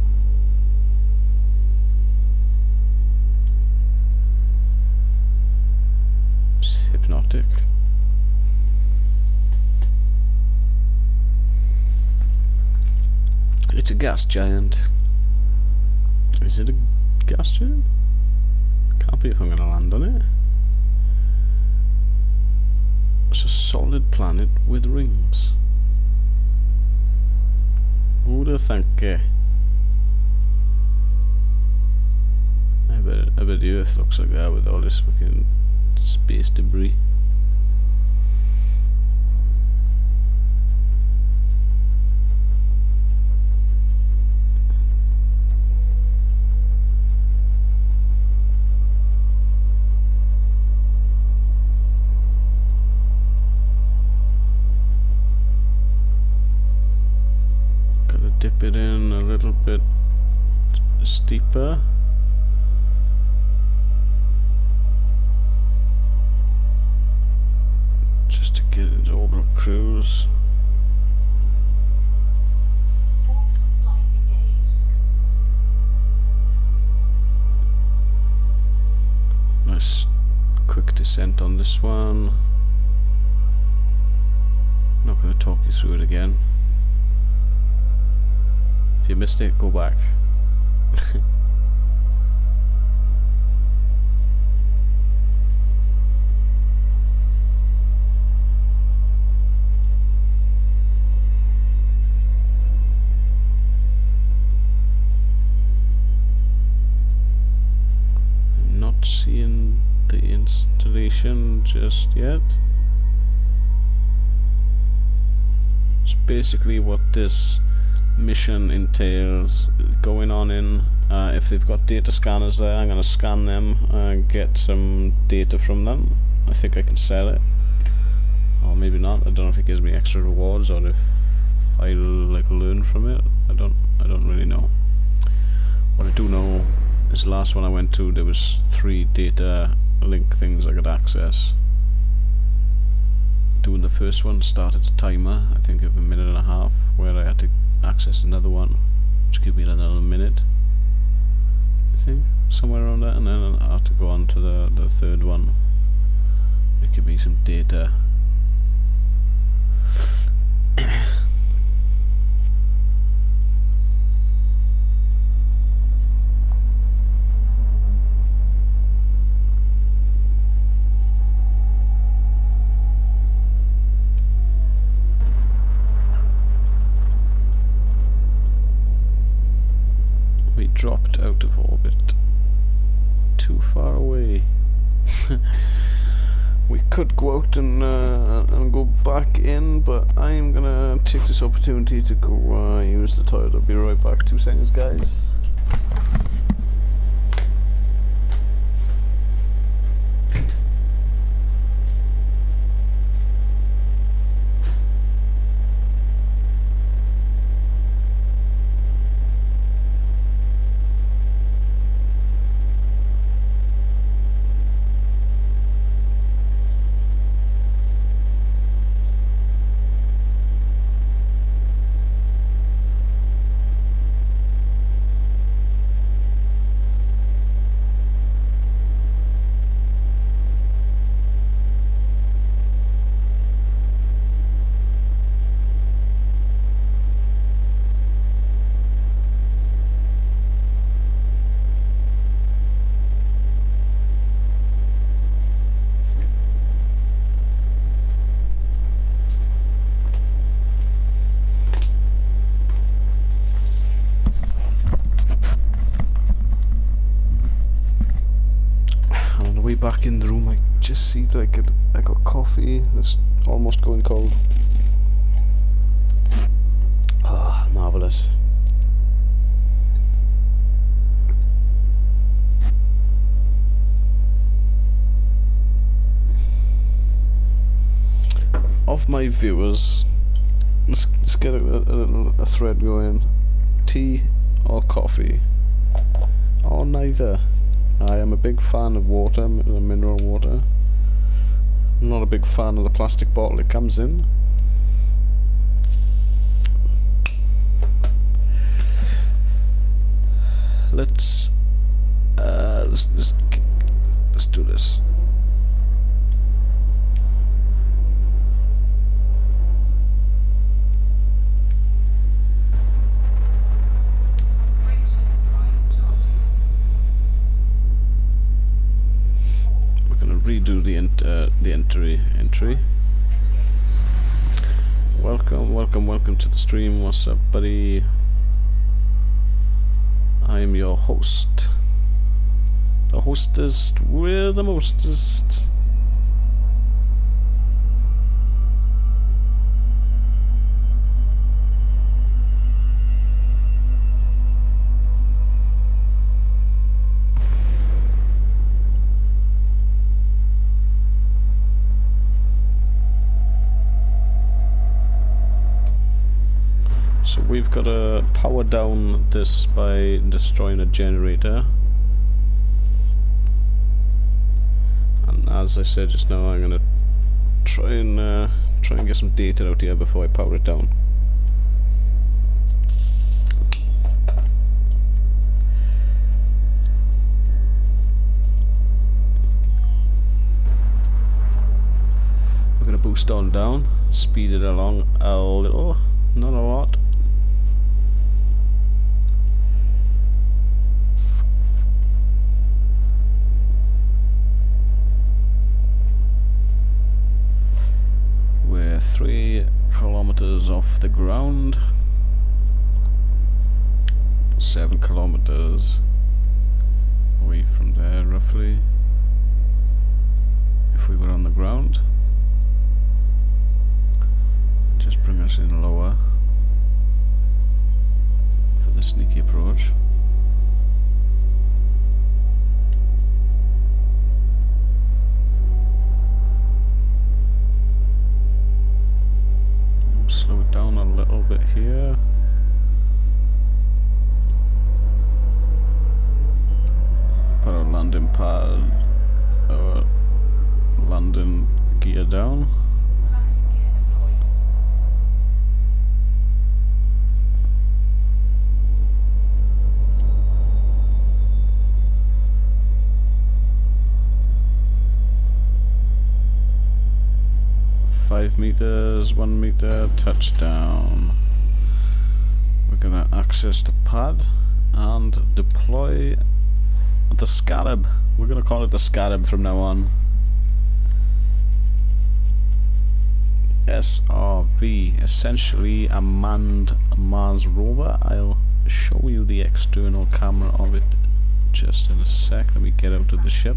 It's hypnotic. It's a gas giant. Is it a gas giant? Can't be if I'm gonna land on it. It's a solid planet with rings. Who'd have thunk? I bet the Earth looks like that with all this fucking space debris. Dip it in a little bit steeper. Just to get into orbital cruise. Orbital flight engaged. Nice quick descent on this one. Not going to talk you through it again. If you missed it, go back. Not seeing the installation just yet. It's basically what this mission entails, going on in. If they've got data scanners there, I'm going to scan them and get some data from them. I think I can sell it, or maybe not. I don't know if it gives me extra rewards or if I'll like learn from it. I don't really know. What I do know is the last one I went to, there was 3 data link things I could access. Doing the first one started a timer, I think of 1.5 minutes, where I had to access another one, which gave me another minute, I think, somewhere around that, and then I had to go on to the third one. It gave me some data. We dropped out of orbit. Too far away. We could go out and go back in, but I'm gonna take this opportunity to go use the toilet. I'll be right back. 2 seconds, guys. Back in the room, I just see that I got coffee that's almost going cold. Ah, marvellous. Of my viewers, let's get a thread going. Tea or coffee? Or neither. I am a big fan of water, mineral water. I'm not a big fan of the plastic bottle it comes in. Let's do this. Redo the entry. Welcome to the stream. What's up, buddy? I am your host. The hostess. We're the mostest. So we've got to power down this by destroying a generator. And as I said just now, I'm gonna try and get some data out here before I power it down. We're gonna boost focused on down, speed it along a little, not a lot. We're 3 kilometers off the ground. 7 kilometers away from there, roughly. If we were on the ground, just bring us in lower for the sneaky approach. Slow it down a little bit here. Put our landing pad, our landing gear down. Landing gear deployed. 5 meters, 1 meter, touchdown. We're gonna access the pad and deploy the Scarab. We're gonna call it the Scarab from now on. SRV, essentially a manned Mars rover. I'll show you the external camera of it just in a sec. Let me get out of the ship.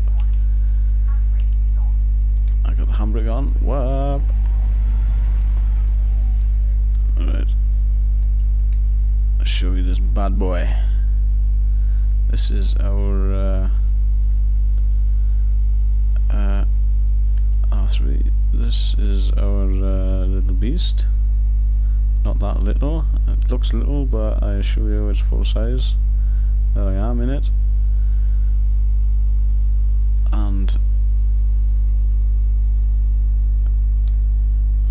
I got the handbrake on. Whoop. Alright. I'll show you this bad boy. This is our R3. This is our little beast. Not that little. It looks little, but I assure you it's full size. There I am in it. And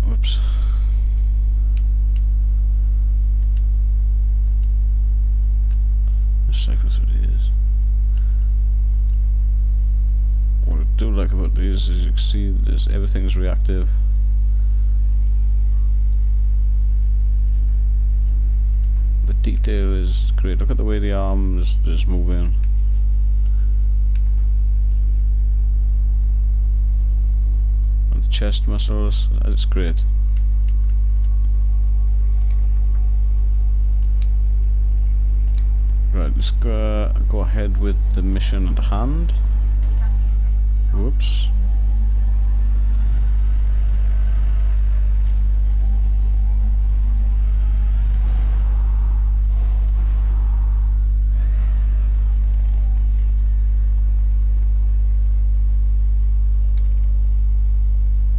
whoops. Cycle through these. What I do like about these is you can see this, everything's reactive. The detail is great. Look at the way the arm is moving. And the chest muscles, it's great. Right, let's go ahead with the mission at hand. Whoops.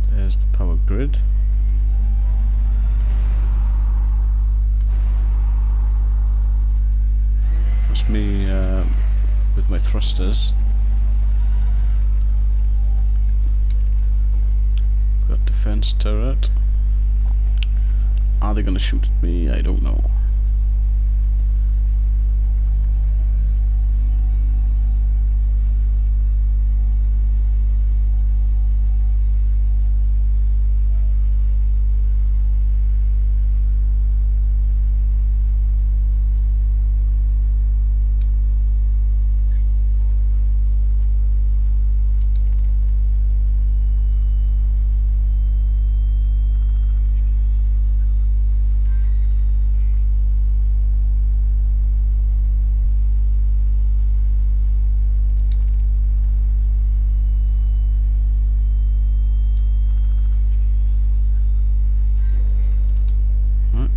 There's the power grid. That's me with my thrusters. Got defense turret. Are they gonna shoot at me? I don't know.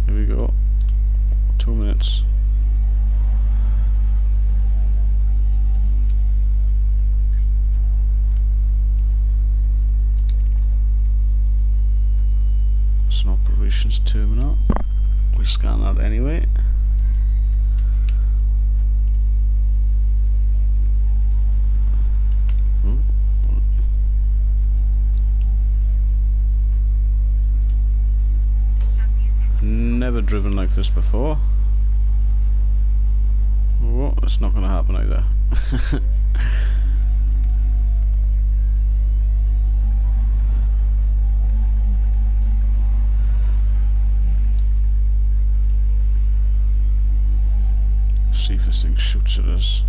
Here we go. 2 minutes. It's an operations terminal. We'll scan that anyway. Never driven like this before. Oh, it's not going to happen either. this thing shoots at us.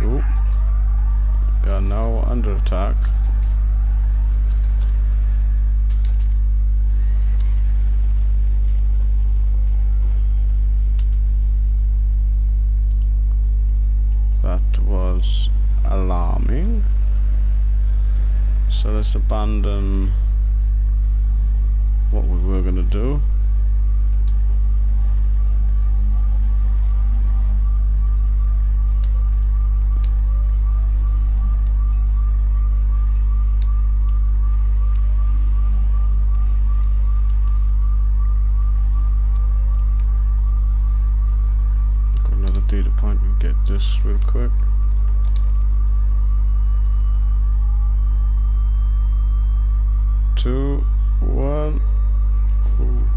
Oh, we are now under attack. That was alarming. So let's abandon what we were going to do. Got another data point, we get this real quick. Two, one. Ooh.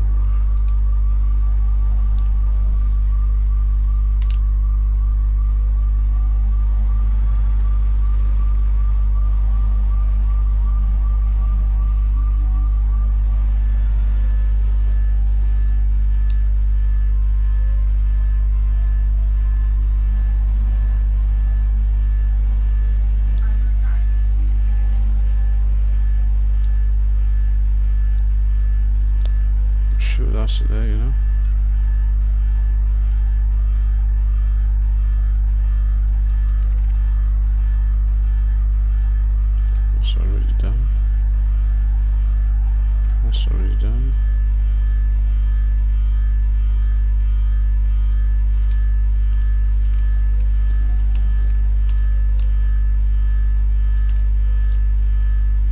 Sure, that's it there, you know. That's already done. That's already done.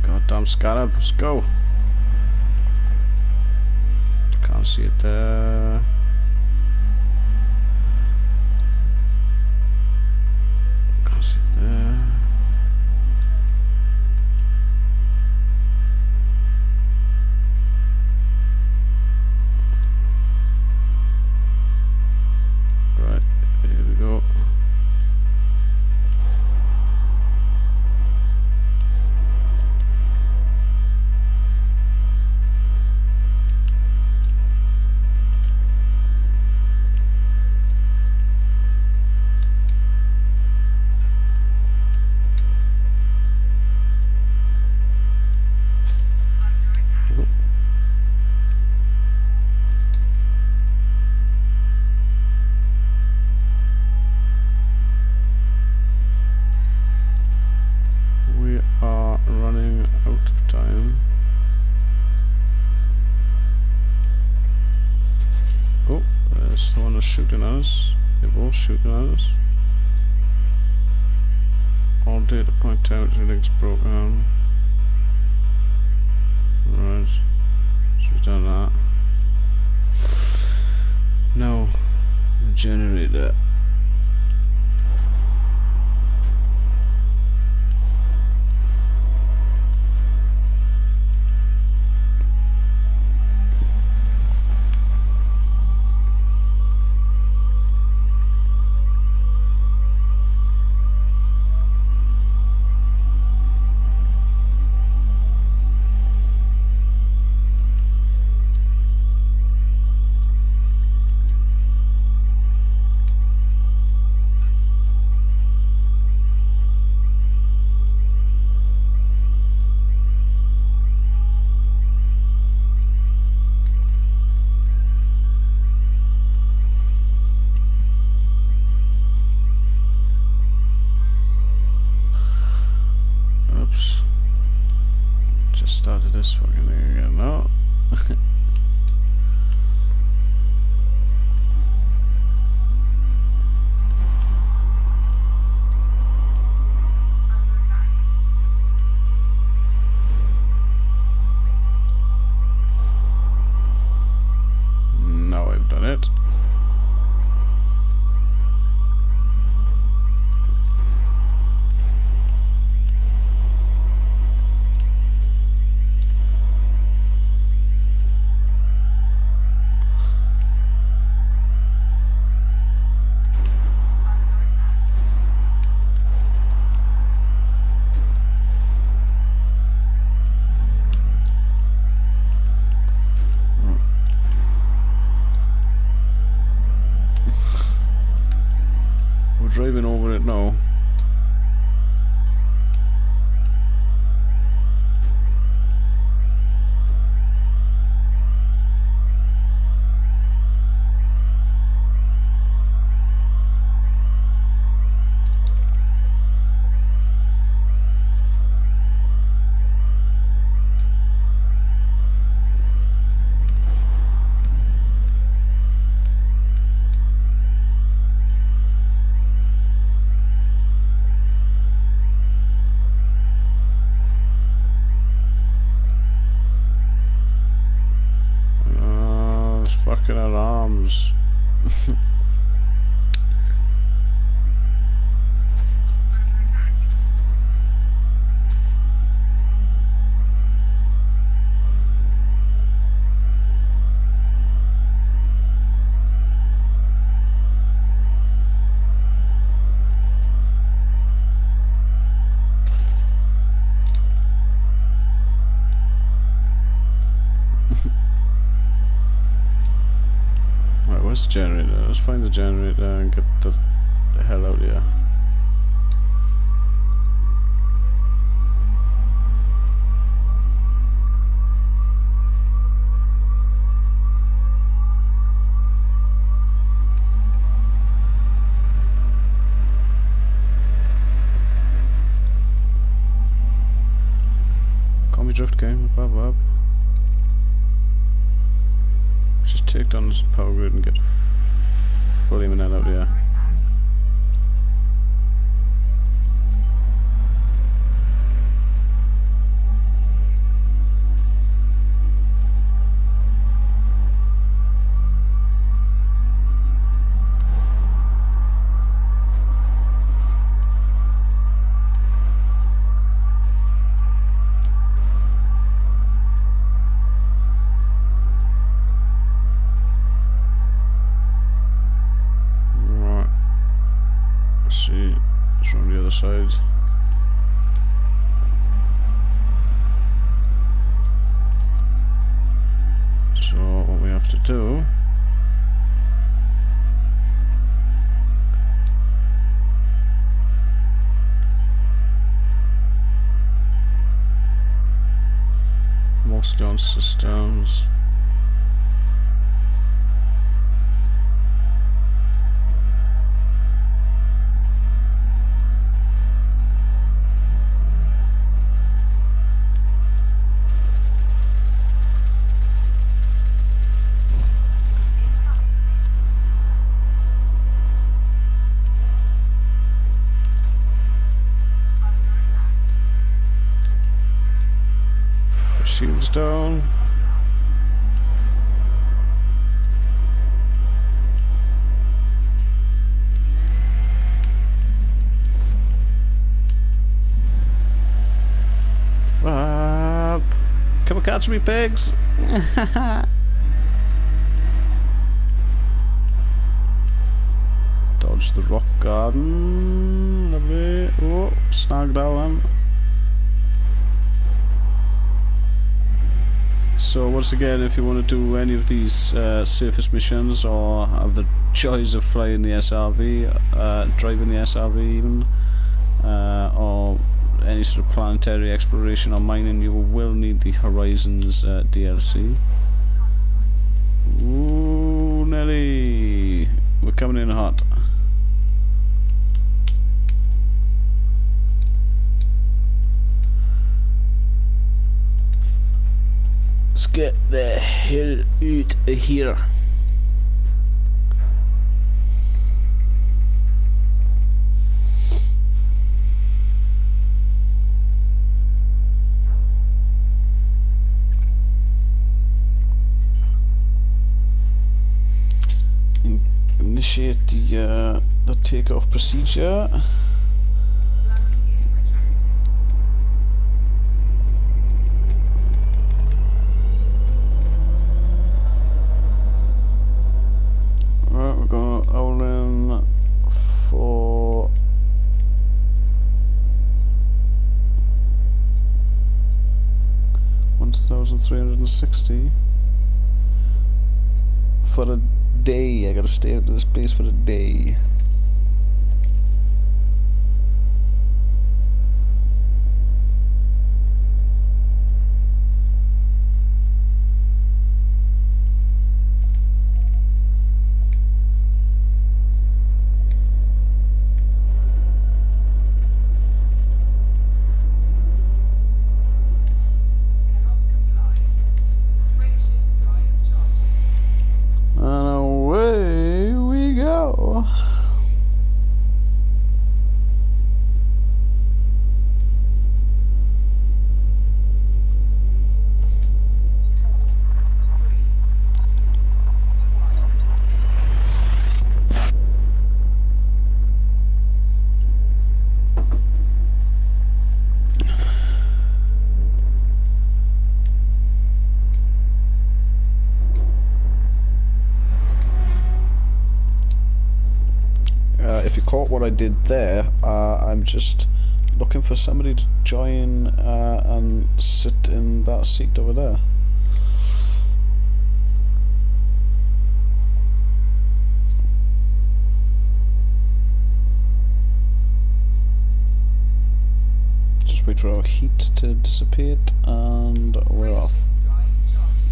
Goddamn scarab, let's go. Can't see it there. Can't see it there. Right, here we go. We are running out of time. Oh, there's the one that's shooting at us. They're both shooting at us. All data point out the link's broken. Right, so we've done that. Now, generate that. Oops. Just started this fucking thing again now. Now I've done it. Where's the generator? Let's find the generator and get the hell out of here. Call me Drift King, blah. Just take down this power grid and get fully in and out of here. See, it's from the other side. So what we have to do mostly on systems. Shields down. Come and catch me, pigs! Dodge the rock garden. Lovely. Oh, snagged that one. So once again, if you want to do any of these surface missions or have the joys of flying the SRV, driving the SRV even, or any sort of planetary exploration or mining, you will need the Horizons DLC. Ooh, Nelly! We're coming in hot. Let's get the hell out of here. Initiate the takeoff procedure. We're going to owl in for 1,360 for a day. I gotta stay at this place for a day. If you caught what I did there, I'm just looking for somebody to join and sit in that seat over there. Just wait for our heat to dissipate, and we're off. Drive charging.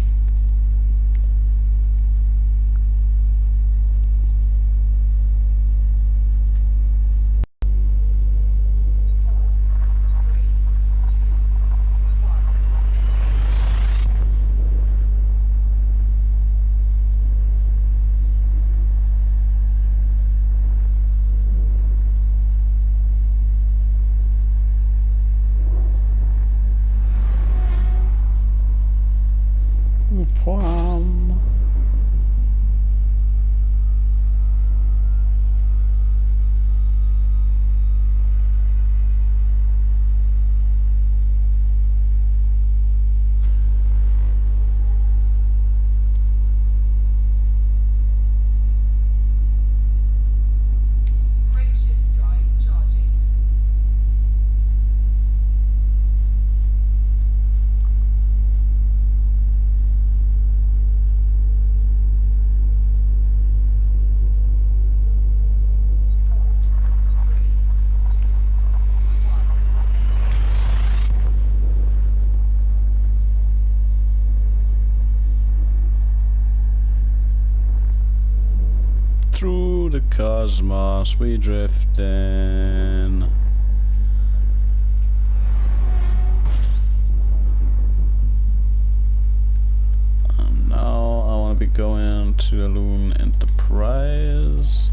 Wham. Frameshift drive charging. Through the cosmos we drift in. And now I want to be going to Elune Enterprise.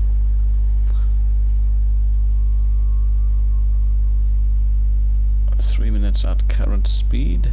Three minutes at current speed.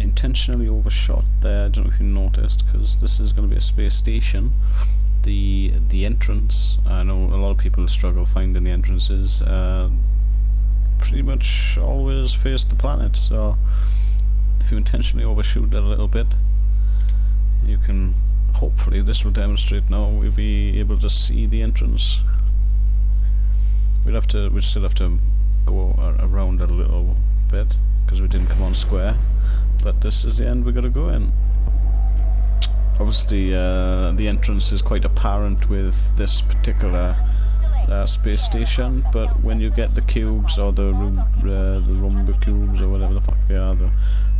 Intentionally overshot there. I don't know if you noticed, because this is going to be a space station. The entrance, I know a lot of people struggle finding the entrances. Pretty much always face the planet. So if you intentionally overshoot it a little bit, you can. Hopefully, this will demonstrate. Now we'll be able to see the entrance. We'd still have to go around a little bit because we didn't come on square. But this is the end we're going to go in. Obviously, the entrance is quite apparent with this particular space station, but when you get the cubes or the Rumba cubes or whatever the fuck they are,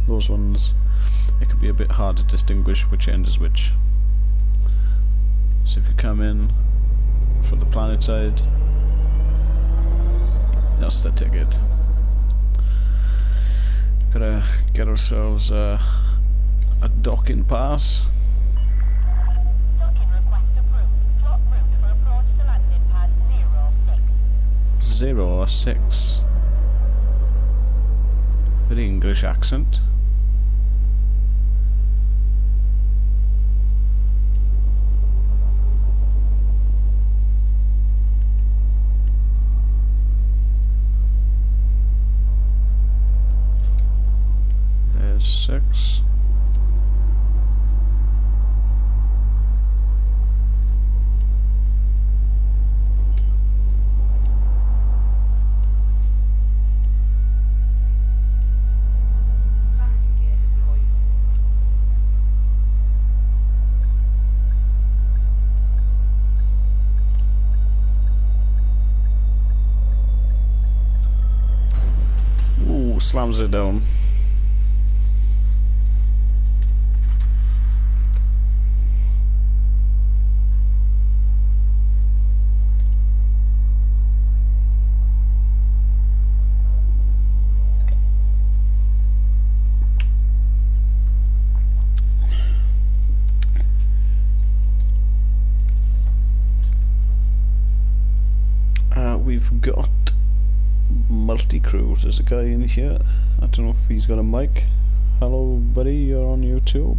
those ones, it can be a bit hard to distinguish which end is which. So if you come in from the planet side, that's the ticket. Gotta get ourselves a docking pass. Docking request approved. Plot route for approach to landing pad 06. 0 or 6. Very English accent. There's 6. slams it down. We've got multi-crew. There's a guy in here. I don't know if he's got a mic. Hello buddy, you're on YouTube.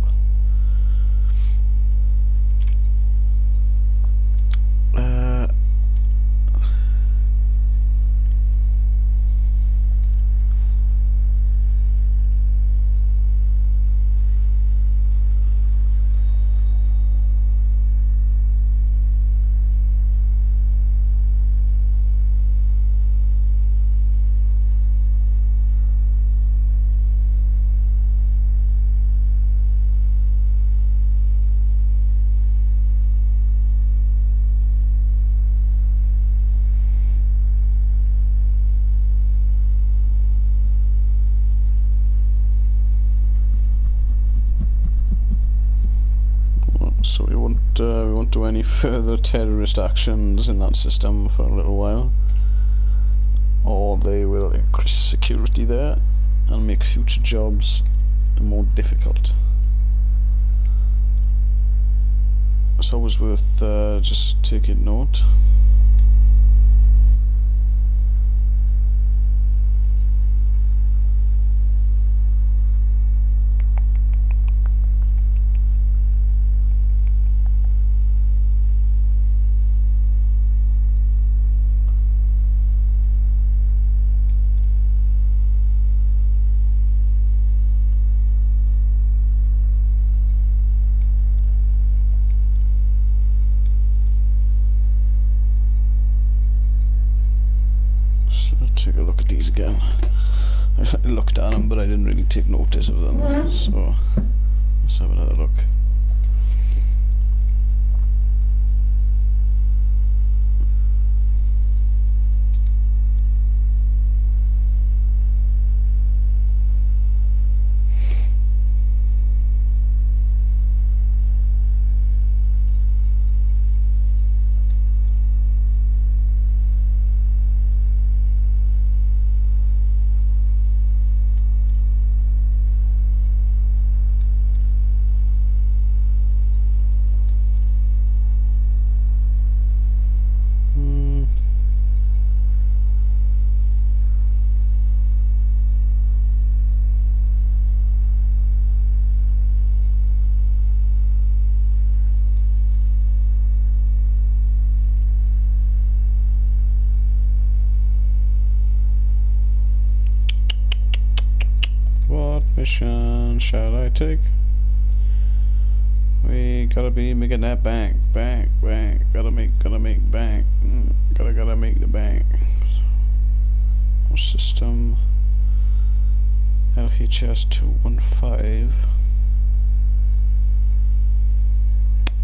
So we won't do any further terrorist actions in that system for a little while, or they will increase security there and make future jobs more difficult. It's always worth just taking note. Take a look at these again. I looked at them, but I didn't really take notice of them. So let's have another look. What mission shall I take? We gotta be making that bank, gotta make bank, gotta make the bank. System LHS 215.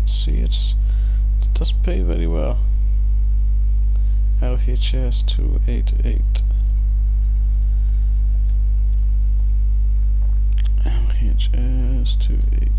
See, it doesn't pay very well. LHS 288. LHS 288.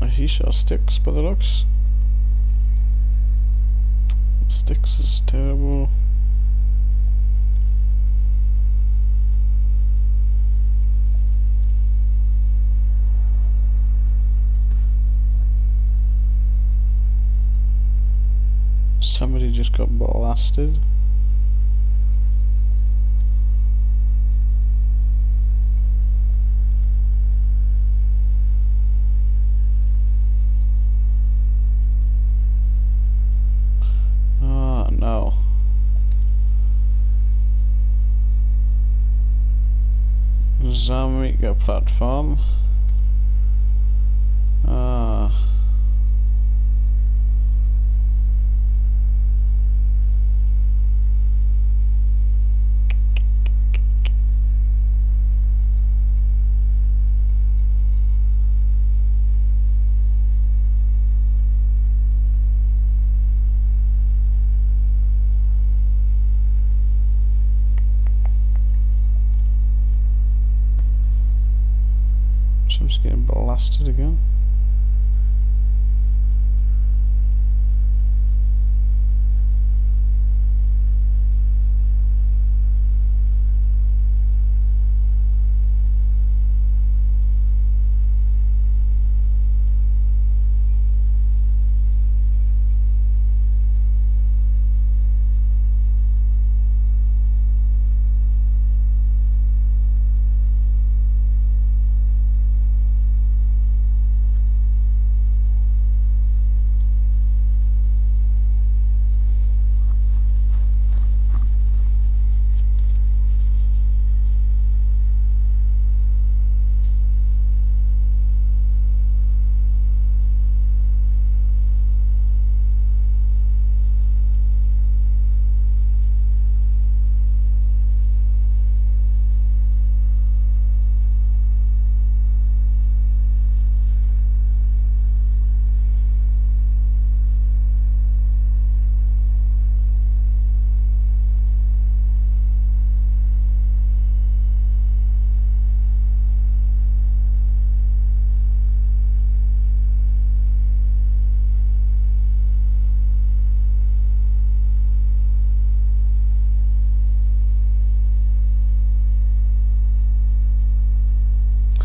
He shall sticks by the looks. Sticks is terrible. Somebody just got blasted. mega platform. Ah. Someone's getting blasted again.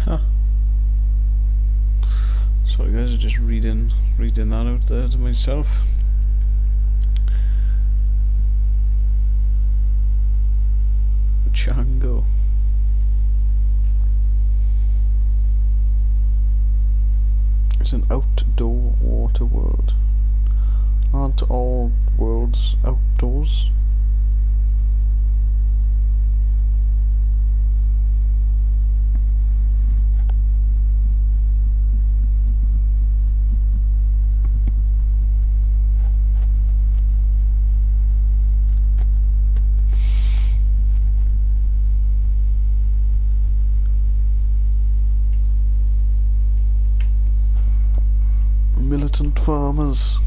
Huh. Sorry guys, I'm just reading that out there to myself. Django. It's an outdoor water world. Aren't all worlds outdoors? Militant farmers.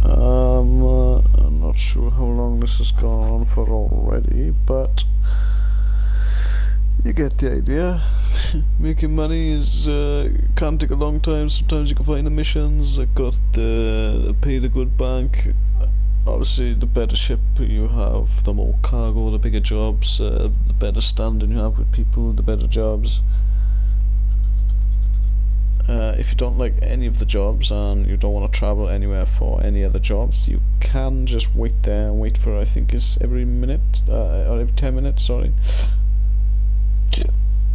I'm not sure how long this has gone on for already, but you get the idea. Making money is can take a long time. Sometimes you can find the missions. I got the pay the good bank. Obviously, the better ship you have, the more cargo, the bigger jobs, the better standing you have with people, the better jobs. If you don't like any of the jobs and you don't want to travel anywhere for any other jobs, you can just wait there and wait for, I think it's every minute, or every 10 minutes, sorry.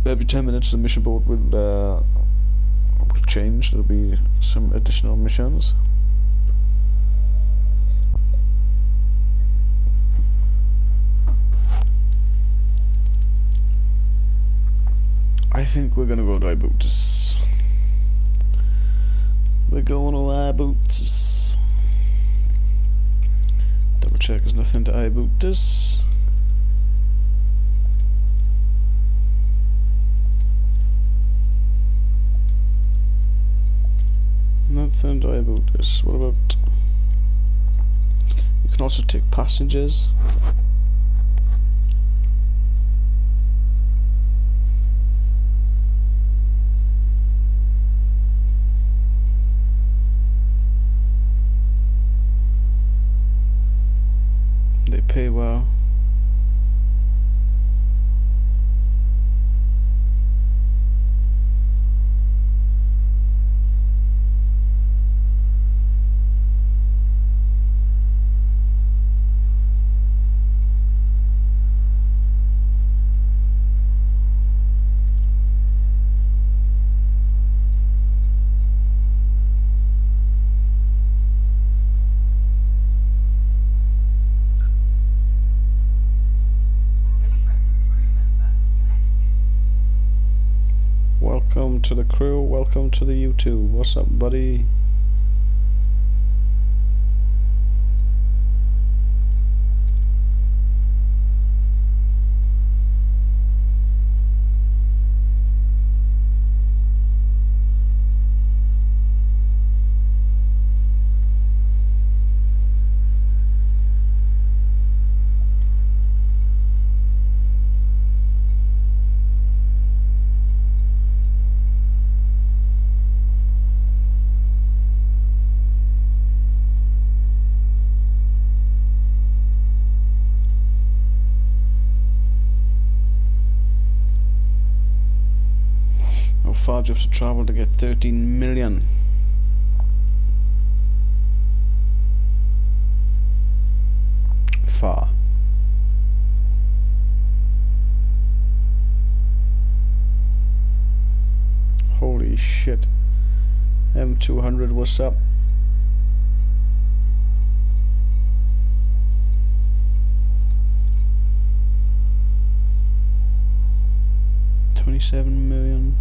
Every 10 minutes the mission board will change. There'll be some additional missions. I think we're gonna go to Ibutis. We're going to Ibutis. Double check there's nothing to Ibutis. Nothing to Ibutis. What about... You can also take passengers. They pay well. welcome to the crew, welcome to the YouTube. What's up, buddy? How far do you have to travel to get 13 million? Far. Holy shit. M200, what's up? $27 million.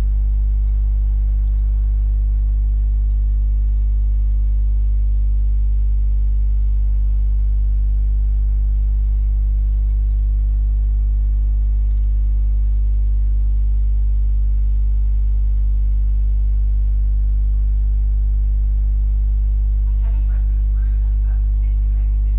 Telepresence crew member disconnected.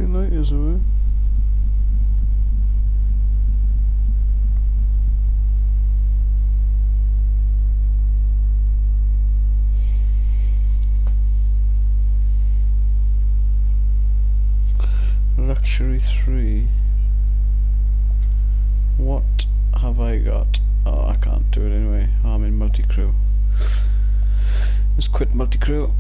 Light is away. Luxury 3. What have I got? Oh, I can't do it anyway. I'm in multi-crew. Let's quit multi-crew.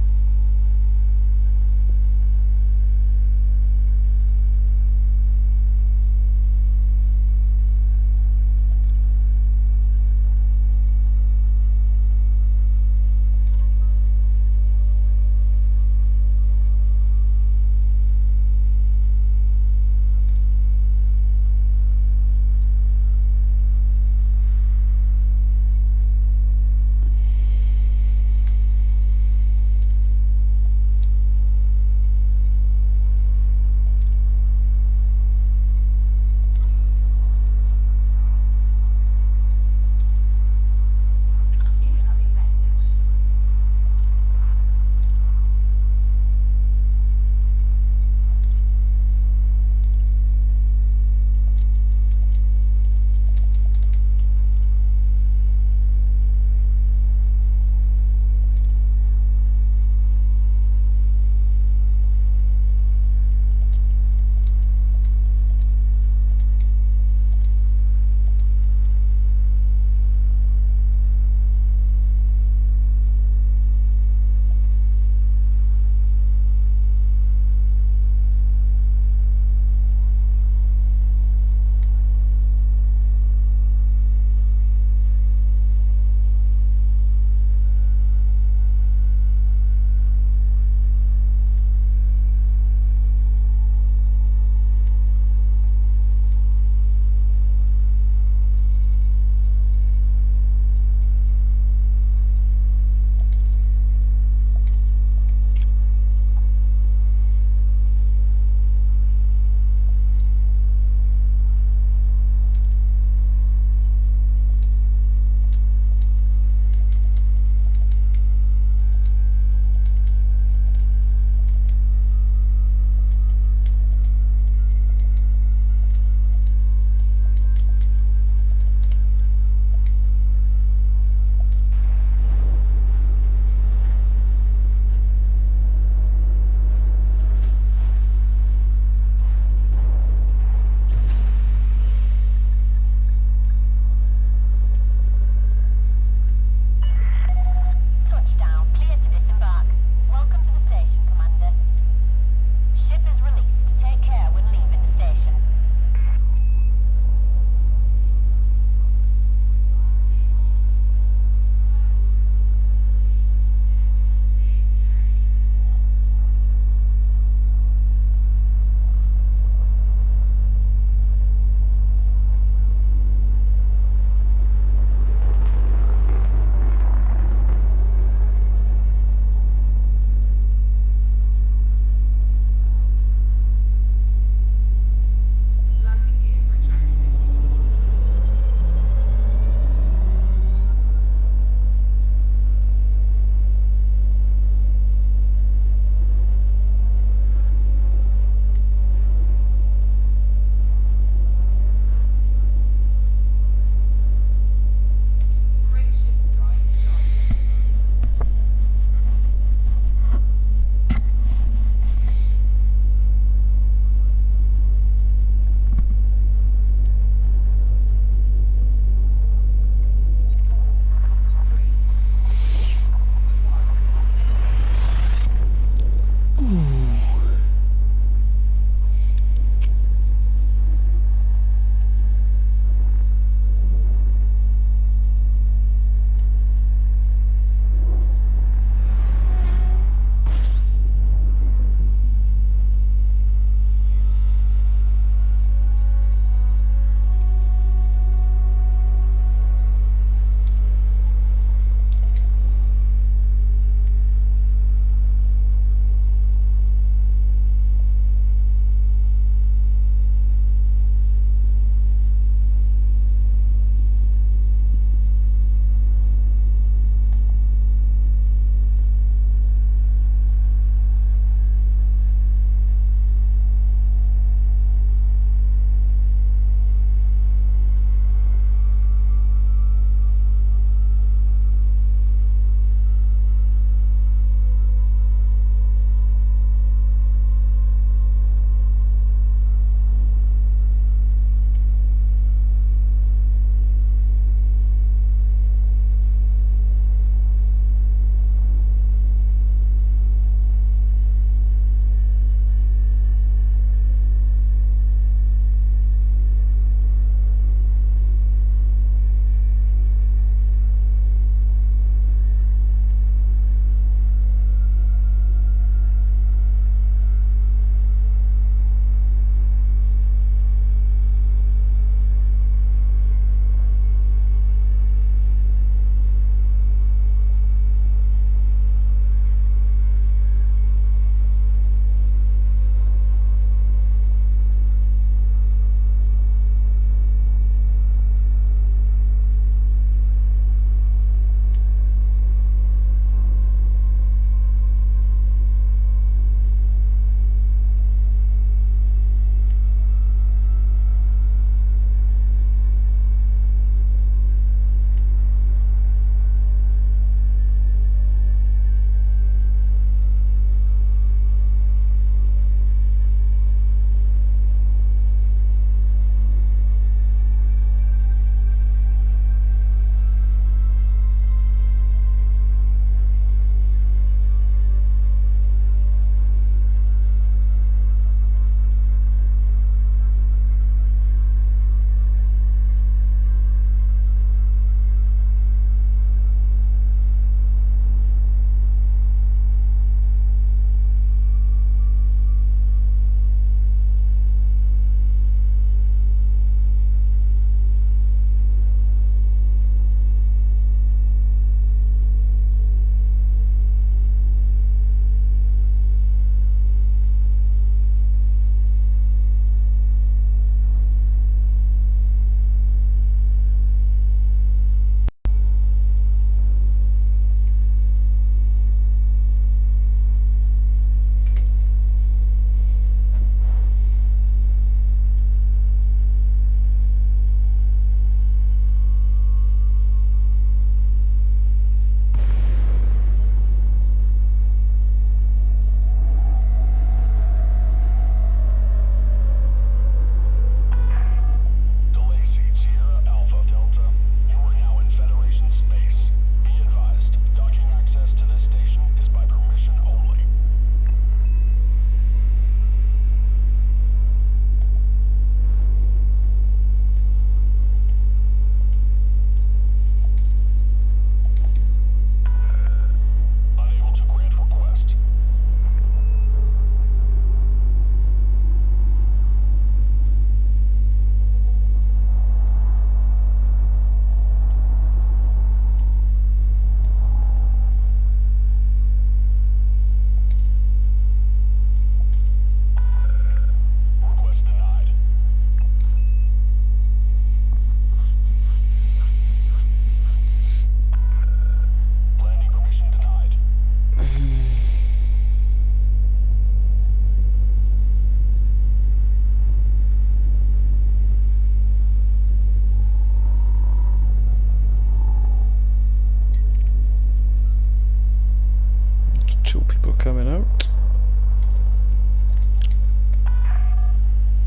Two people coming out.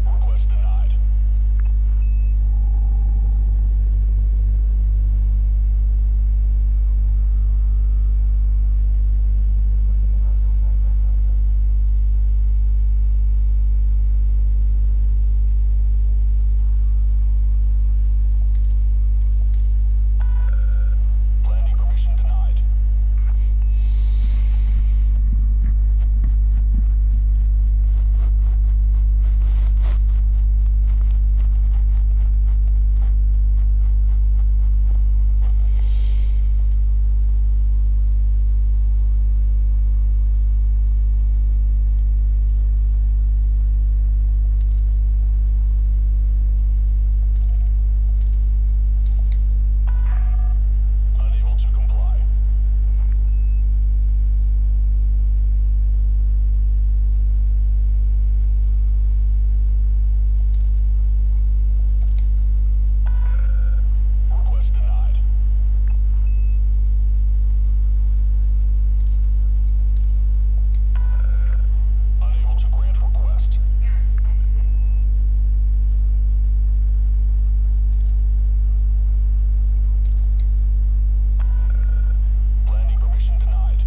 Request denied. Landing permission denied. Unable to comply. Request denied. Unable to grant request. Scan detected. Landing permission denied.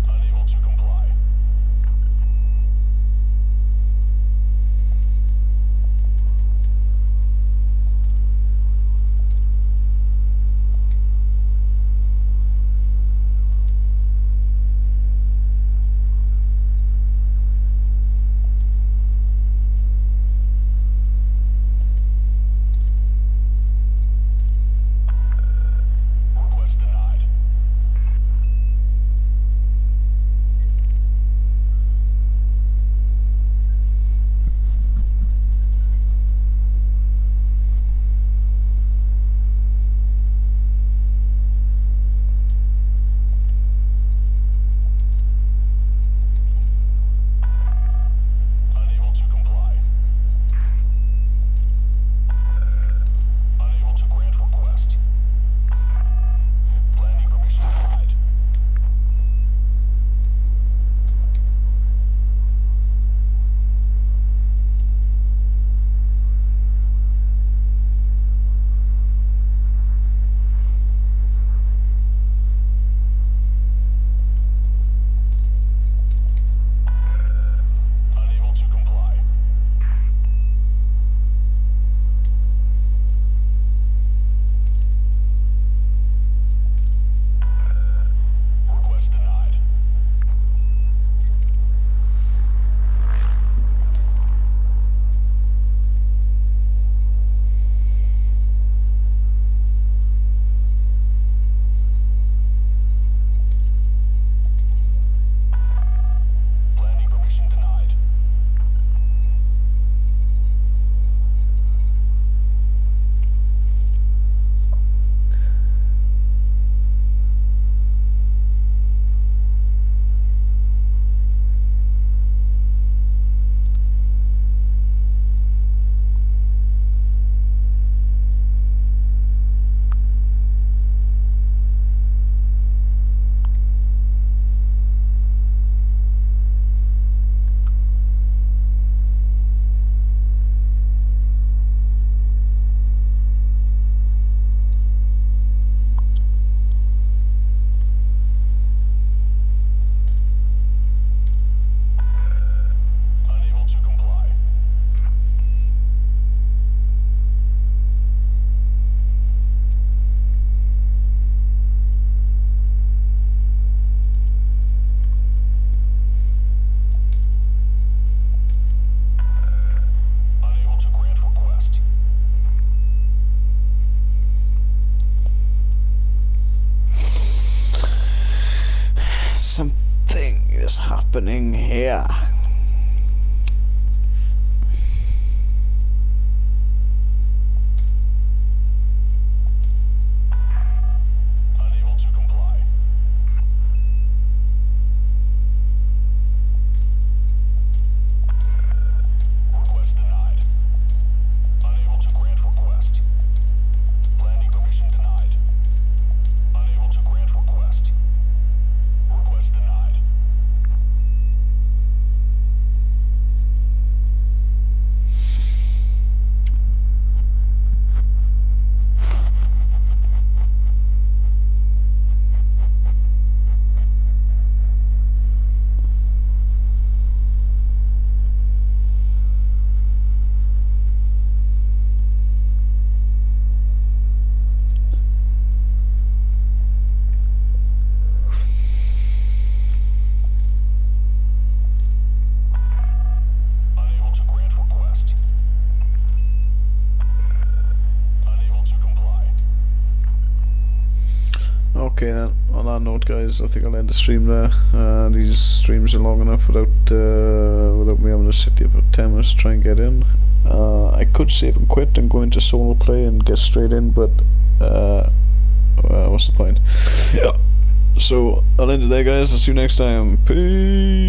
Unable to comply. Request denied. Unable to comply. Unable to grant request. Landing permission denied. Unable to comply. Request denied. Landing permission denied. Unable to comply. Unable to grant request. Something is happening here. Unable to comply. Request denied. that note, guys, I think I'll end the stream there. These streams are long enough without me having to sit here for 10 minutes to try and get in. I could save and quit and go into solo play and get straight in, but what's the point? Yeah. So I'll end it there, guys. I'll see you next time. Peace.